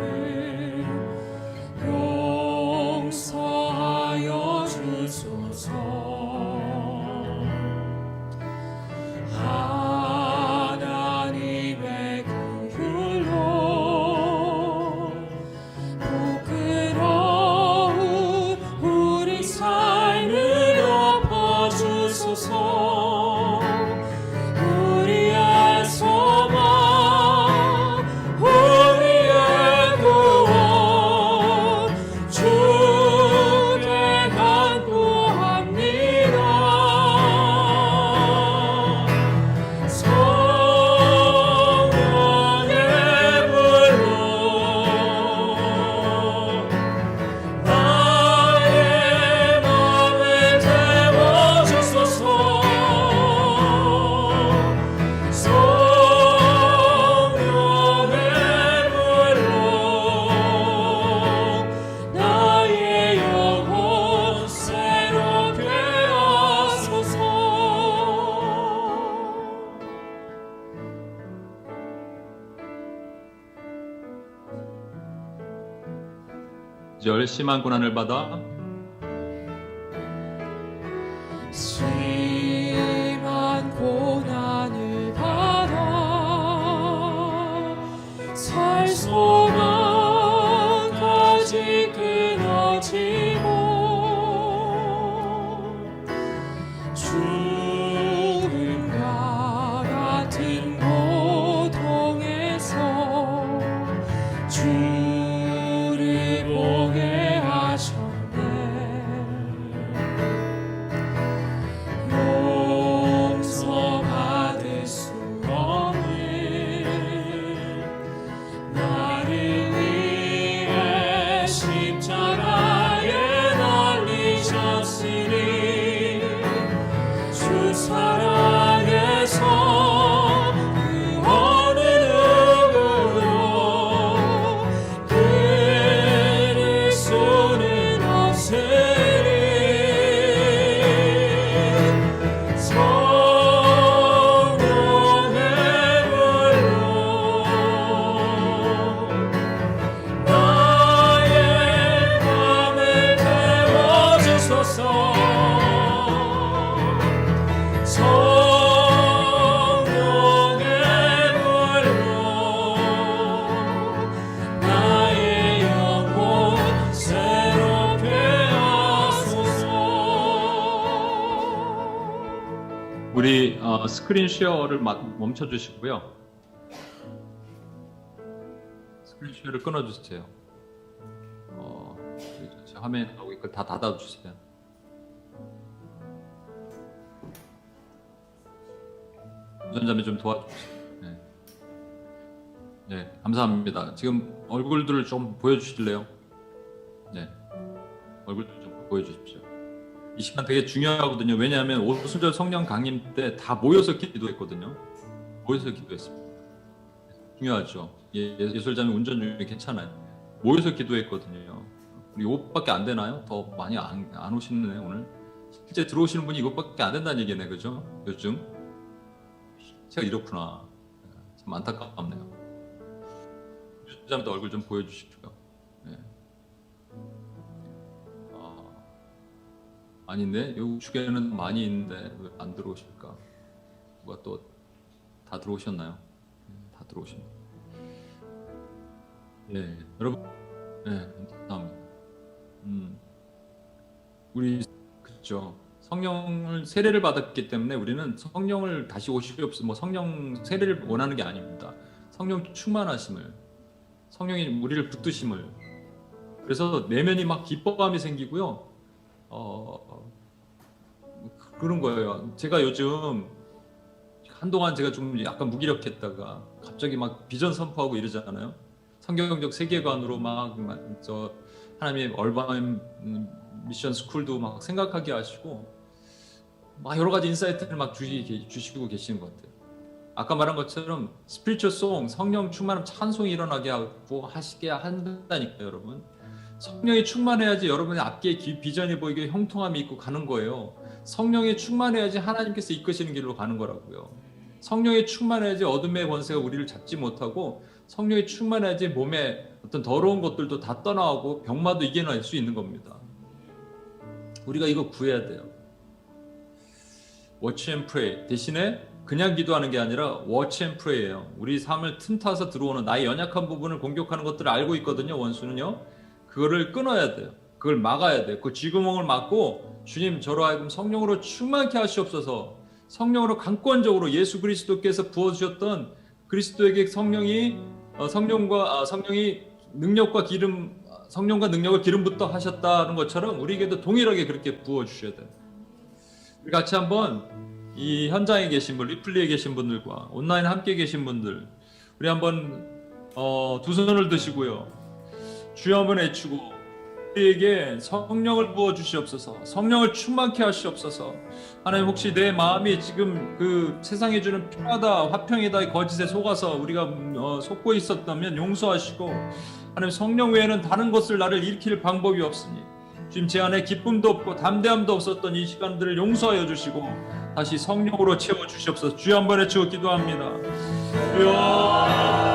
Speaker 1: 절 심한 고난을 받아
Speaker 4: 심한 고난을 받아 살 소망까지 끊어지고 죽음과 같은 고통에서 주를 보게 하셨네. 용서받을 수 없는 나를 위해 십자가에 달리셨으니 주 사랑에서 그 어느 누구도 끊을 수는 없으니 성령의 불로 나의 맘을 태워주소서. 성령의 불로 나의 영혼 새롭게 하소서.
Speaker 1: 우리 스크린 쉐어를 멈춰 주시고요. 스크린 쉐어를 끊어 주세요. 제 화면에 나오고 이걸 다 닫아 주세요. 운전자님 좀 도와주세요. 네. 네, 감사합니다. 지금 얼굴들을 좀 보여주실래요? 네, 얼굴들 좀 보여주십시오. 이 시간 되게 중요하거든요. 왜냐하면 오순절 성령 강림 때 다 모여서 기도했거든요. 모여서 기도했습니다. 중요하죠. 예술자님 운전 중에 괜찮아요. 모여서 기도했거든요. 우리 이것밖에 안 되나요? 더 많이 안 오시네 오늘. 실제 들어오시는 분이 이것밖에 안 된다는 얘기네, 그죠? 요즘 제가 이렇구나. 참 안타깝네요. 예술자님도 얼굴 좀 보여주십시오. 네. 아닌데 여기 우측에는 많이 있는데 왜 안 들어오실까? 누가 또 다 들어오셨나요? 다 들어오셨나요? 네, 여러분, 네, 감사합니다. 우리 그렇죠. 성령을 세례를 받았기 때문에 우리는 성령을 다시 오시옵소서, 뭐 성령 세례를 원하는 게 아닙니다. 성령 충만하심을, 성령이 우리를 붙드심을. 그래서 내면이 막 기뻐감이 생기고요. 그런 거예요. 제가 요즘 한동안 제가 좀 약간 무기력했다가 갑자기 막 비전 선포하고 이러잖아요. 성경적 세계관으로 막 저 하나님의 얼바인 미션 스쿨도 막 생각하게 하시고 막 여러 가지 인사이트를 막 주시고 계시는 것 같아요. 아까 말한 것처럼 스피리추얼 송, 성령 충만하면 찬송이 일어나게 하고 하시게 한다니까요, 여러분. 성령이 충만해야지 여러분의 앞뒤에 비전이 보이게 형통함이 있고 가는 거예요. 성령이 충만해야지 하나님께서 이끄시는 길로 가는 거라고요. 성령이 충만해야지 어둠의 권세가 우리를 잡지 못하고, 성령이 충만해야지 몸에 어떤 더러운 것들도 다 떠나오고 병마도 이겨낼 수 있는 겁니다. 우리가 이거 구해야 돼요. Watch and pray 대신에 그냥 기도하는 게 아니라 Watch and pray예요. 우리 삶을 틈타서 들어오는 나의 연약한 부분을 공격하는 것들을 알고 있거든요. 원수는요. 그거를 끊어야 돼요. 그걸 막아야 돼요. 그 쥐구멍을 막고 주님 저로 하여금 성령으로 충만케 하시옵소서. 성령으로 강권적으로 예수 그리스도께서 부어주셨던 그리스도에게 성령이 능력과 기름, 성령과 능력을 기름부터 하셨다는 것처럼 우리에게도 동일하게 그렇게 부어주셔야 돼요. 우리 같이 한번 이 현장에 계신 분, 리플리에 계신 분들과 온라인 함께 계신 분들, 우리 한번 두 손을 드시고요. 주여 한번 외치고 우리에게 성령을 부어 주시옵소서. 성령을 충만케 하시옵소서. 하나님, 혹시 내 마음이 지금 그 세상에 주는 평화다, 화평이다 거짓에 속아서 우리가 속고 있었다면 용서하시고, 하나님 성령 외에는 다른 것을 나를 일으킬 방법이 없으니 주님 제 안에 기쁨도 없고 담대함도 없었던 이 시간들을 용서하여 주시고 다시 성령으로 채워 주시옵소서. 주여 한번 외치고 기도합니다. 주여.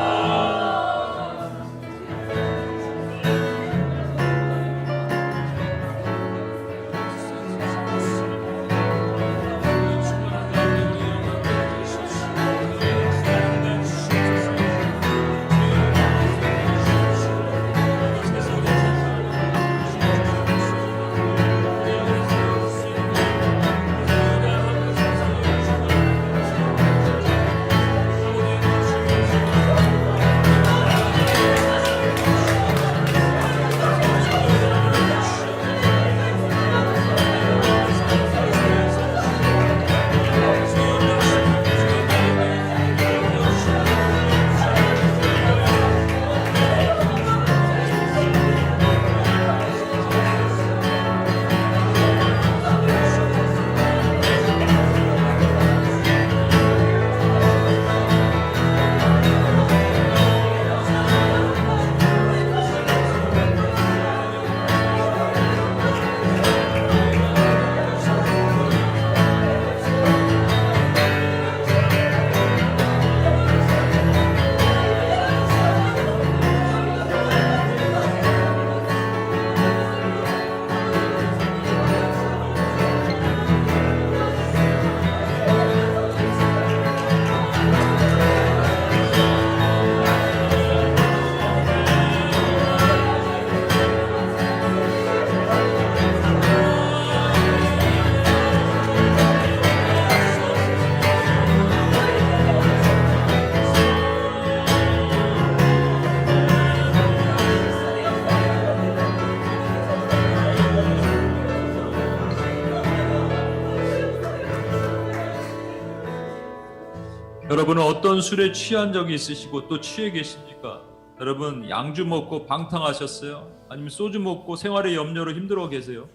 Speaker 1: 여러분은 어떤 술에 취한 적이 있으시고 또 취해 계십니까? 여러분 양주 먹고 방탕하셨어요? 아니면 소주 먹고 생활의 염려로 힘들어 계세요?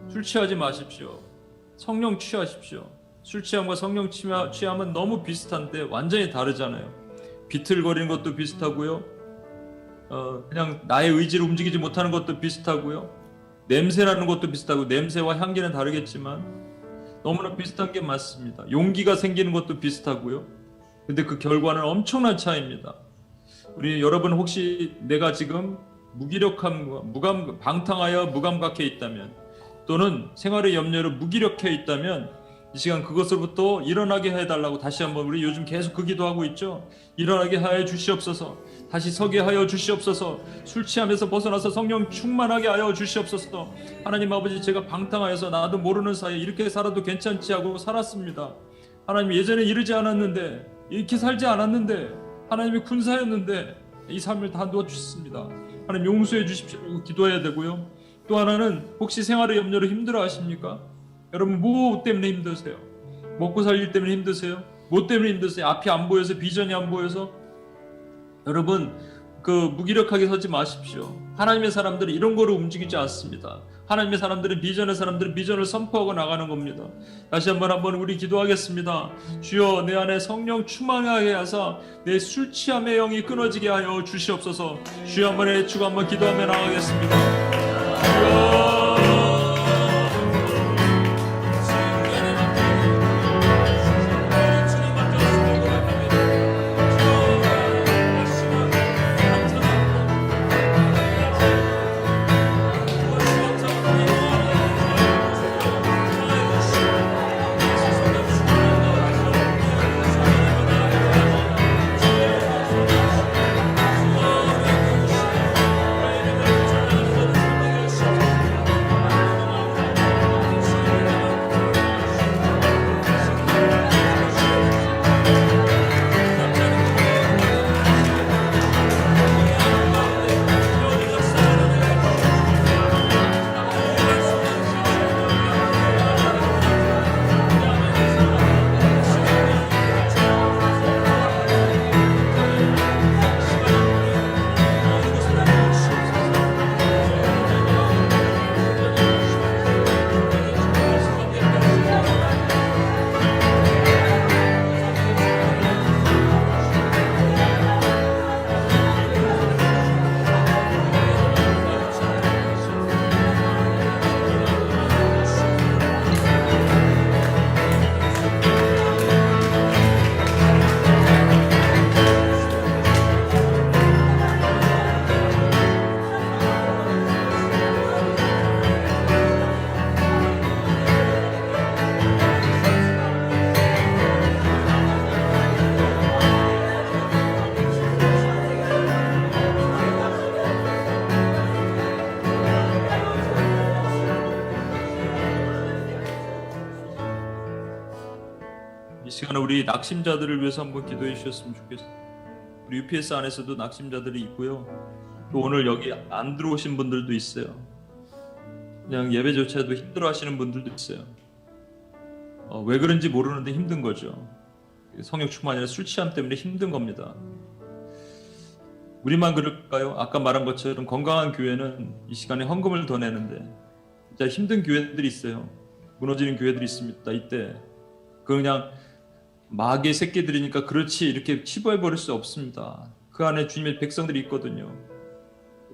Speaker 1: 술 취하지 마십시오. 성령 취하십시오. 술 취함과 성령 취함은 너무 비슷한데 완전히 다르잖아요. 비틀거리는 것도 비슷하고요. 그냥 나의 의지를 움직이지 못하는 것도 비슷하고요. 냄새나는 것도 비슷하고, 냄새와 향기는 다르겠지만 너무나 비슷한 게 맞습니다. 용기가 생기는 것도 비슷하고요. 근데 그 결과는 엄청난 차이입니다. 우리 여러분 혹시 내가 지금 방탕하여 무감각해 있다면, 또는 생활의 염려로 무기력해 있다면 이 시간 그것으로부터 일어나게 해달라고 다시 한번, 우리 요즘 계속 그 기도하고 있죠. 일어나게 하여 주시옵소서. 다시 서게 하여 주시옵소서. 술 취함에서 벗어나서 성령 충만하게 하여 주시옵소서. 하나님 아버지, 제가 방탕하여서 나도 모르는 사이에 이렇게 살아도 괜찮지 하고 살았습니다. 하나님, 예전에 이러지 않았는데, 이렇게 살지 않았는데, 하나님의 군사였는데 이 삶을 다 놓아주셨습니다. 하나님 용서해 주십시오. 기도해야 되고요. 또 하나는, 혹시 생활의 염려로 힘들어 하십니까? 여러분 뭐 때문에 힘드세요? 먹고 살 일 때문에 힘드세요? 뭐 때문에 힘드세요? 앞이 안 보여서, 비전이 안 보여서? 여러분 무기력하게 서지 마십시오. 하나님의 사람들은 이런 거로 움직이지 않습니다. 하나님의 사람들은 비전을 선포하고 나가는 겁니다. 다시 한번 우리 기도하겠습니다. 주여, 내 안에 성령 충만하게 하사 내 술 취함의 영이 끊어지게 하여 주시옵소서. 주여, 한번 외치고 한번 기도하며 나가겠습니다. 주여, 이 시간에 우리 낙심자들을 위해서 한번 기도해 주셨으면 좋겠어요. 우리 UPS 안에서도 낙심자들이 있고요. 또 오늘 여기 안 들어오신 분들도 있어요. 그냥 예배조차도 힘들어 하시는 분들도 있어요. 왜 그런지 모르는데 힘든 거죠. 성령 충만이 아니라 술 취함 때문에 힘든 겁니다. 우리만 그럴까요? 아까 말한 것처럼 건강한 교회는 이 시간에 헌금을 더 내는데 진짜 힘든 교회들이 있어요. 무너지는 교회들이 있습니다. 이때 그냥 마귀의 새끼들이니까 그렇지 이렇게 치부해버릴 수 없습니다. 그 안에 주님의 백성들이 있거든요.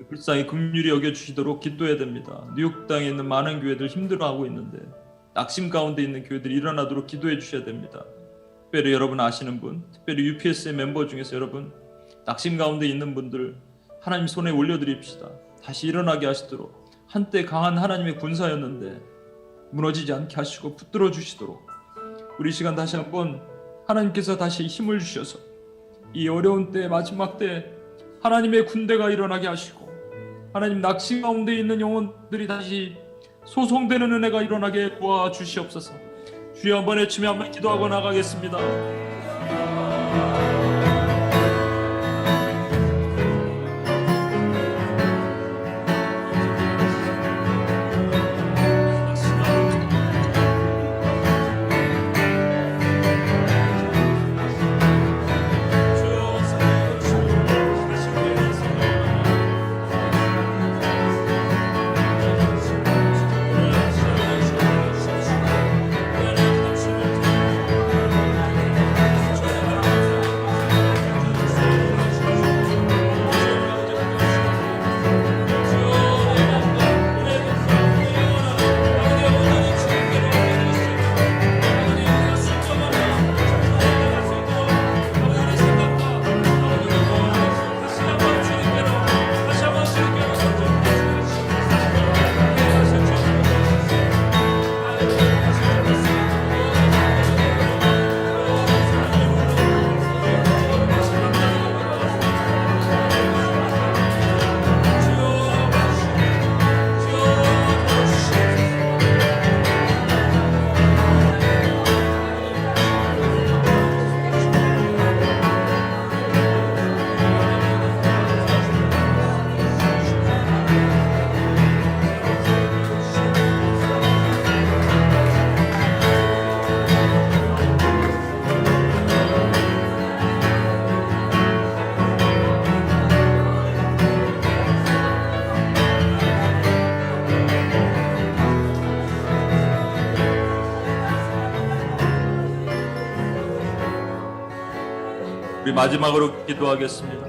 Speaker 1: 불쌍히 긍휼히 여겨주시도록 기도해야 됩니다. 뉴욕 땅에 있는 많은 교회들 힘들어하고 있는데 낙심 가운데 있는 교회들이 일어나도록 기도해 주셔야 됩니다. 특별히 여러분 아시는 분, 특별히 UPS의 멤버 중에서 여러분 낙심 가운데 있는 분들 하나님 손에 올려드립시다. 다시 일어나게 하시도록, 한때 강한 하나님의 군사였는데 무너지지 않게 하시고 붙들어 주시도록, 우리 시간 다시 한번 하나님께서 다시 힘을 주셔서 이 어려운 때, 마지막 때 하나님의 군대가 일어나게 하시고 하나님 낙심 가운데 있는 영혼들이 다시 소송되는 은혜가 일어나게 도와주시옵소서. 주여, 한번 외치며 한번 기도하고 나가겠습니다. 우리 마지막으로 기도하겠습니다.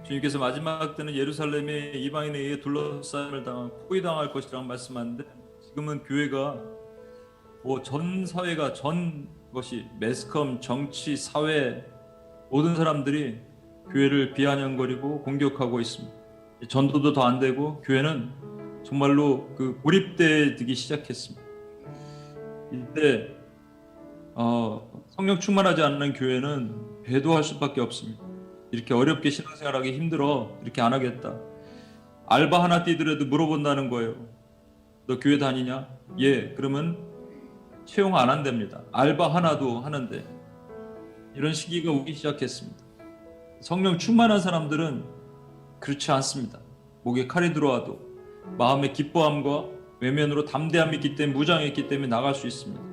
Speaker 1: 주님께서 마지막 때는 예루살렘이 이방인에 의해 둘러싸임을 당하고 포위당할 것이라고 말씀하는데, 지금은 교회가 전 사회가, 전 것이 매스컴, 정치, 사회 모든 사람들이 교회를 비아냥거리고 공격하고 있습니다. 전도도 더 안 되고 교회는 정말로 고립되기 시작했습니다. 이때 성령 충만하지 않는 교회는 배도할 수밖에 없습니다. 이렇게 어렵게 신앙생활하기 힘들어, 이렇게 안 하겠다. 알바 하나 뛰더라도 물어본다는 거예요. 너 교회 다니냐? 예. 그러면 채용 안 한답니다. 알바 하나도 하는데. 이런 시기가 오기 시작했습니다. 성령 충만한 사람들은 그렇지 않습니다. 목에 칼이 들어와도 마음의 기뻐함과 외면으로 담대함이 있기 때문에, 무장이 있기 때문에 나갈 수 있습니다.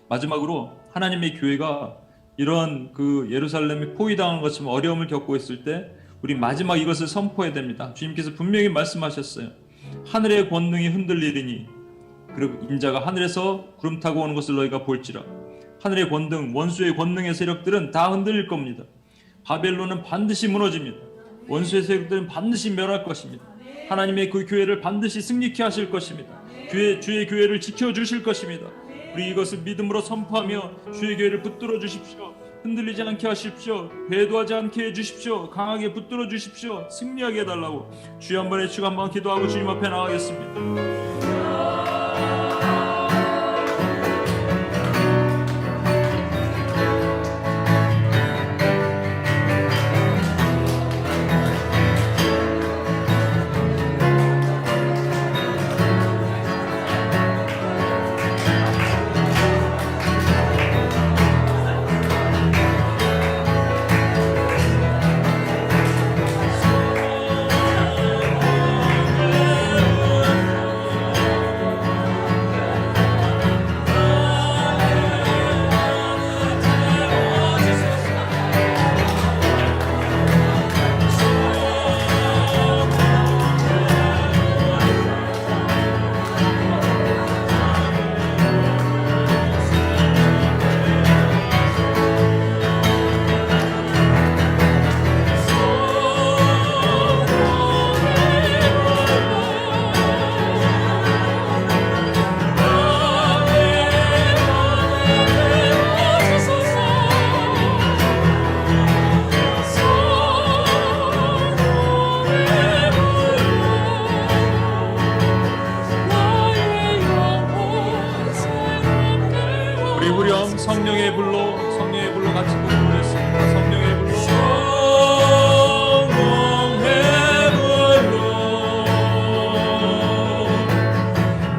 Speaker 1: 마지막으로 하나님의 교회가 이런 예루살렘이 포위당한 것처럼 어려움을 겪고 있을 때 우리 마지막 이것을 선포해야 됩니다. 주님께서 분명히 말씀하셨어요. 하늘의 권능이 흔들리리니, 그리고 인자가 하늘에서 구름 타고 오는 것을 너희가 볼지라. 하늘의 권능, 원수의 권능의 세력들은 다 흔들릴 겁니다. 바벨론은 반드시 무너집니다. 원수의 세력들은 반드시 멸할 것입니다. 하나님의 그 교회를 반드시 승리케 하실 것입니다. 주의 교회를 지켜주실 것입니다. 우리 이것을 믿음으로 선포하며 주의 교회를 붙들어 주십시오. 흔들리지 않게 하십시오. 배도하지 않게 해주십시오. 강하게 붙들어 주십시오. 승리하게 해달라고 주여 한번 외치고 한번 기도하고 주님 앞에 나가겠습니다. 성령의 불로 같이 부르겠습니다. 성령의 불로, 성령의 불로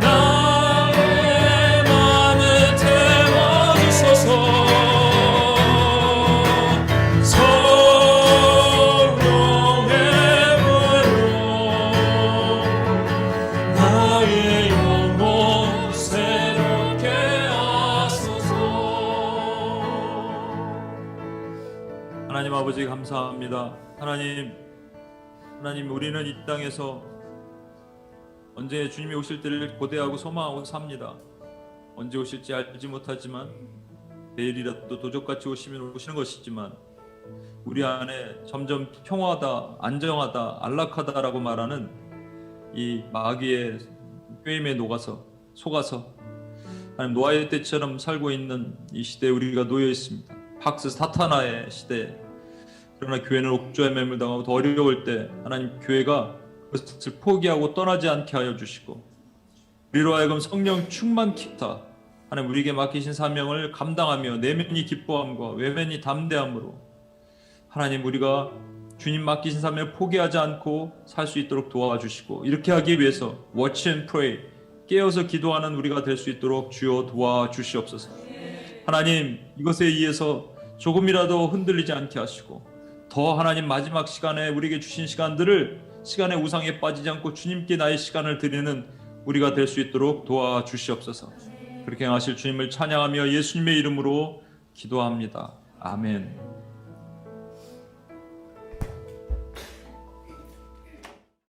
Speaker 1: 나의 맘을 태워주소서. 성령의 불로 나의 영혼 새롭게 하나님 아버지 감사합니다. 하나님 우리는 이 땅에서 언제 주님이 오실 때를 고대하고 소망하고 삽니다. 언제 오실지 알지 못하지만 내일이라도 도적같이 오시는 것이지만 우리 안에 점점 평화하다, 안정하다, 안락하다라고 말하는 이 마귀의 꾀임에 속아서 하나님 노아의 때처럼 살고 있는 이 시대에 우리가 놓여 있습니다. 박스 사탄아의 시대에. 그러나 교회는 옥조의 매물 당하고 더 어려울 때 하나님 교회가 그것을 포기하고 떠나지 않게 하여 주시고 우리로 하여금 성령 충만 기타 하나님 우리에게 맡기신 사명을 감당하며 내면이 기뻐함과 외면이 담대함으로 하나님 우리가 주님 맡기신 사명을 포기하지 않고 살 수 있도록 도와주시고 이렇게 하기 위해서 watch and pray 깨어서 기도하는 우리가 될 수 있도록 주여 도와주시옵소서. 하나님 이것에 의해서 조금이라도 흔들리지 않게 하시고 더 하나님 마지막 시간에 우리에게 주신 시간들을 시간의 우상에 빠지지 않고 주님께 나의 시간을 드리는 우리가 될 수 있도록 도와주시옵소서. 그렇게 행하실 주님을 찬양하며 예수님의 이름으로 기도합니다. 아멘.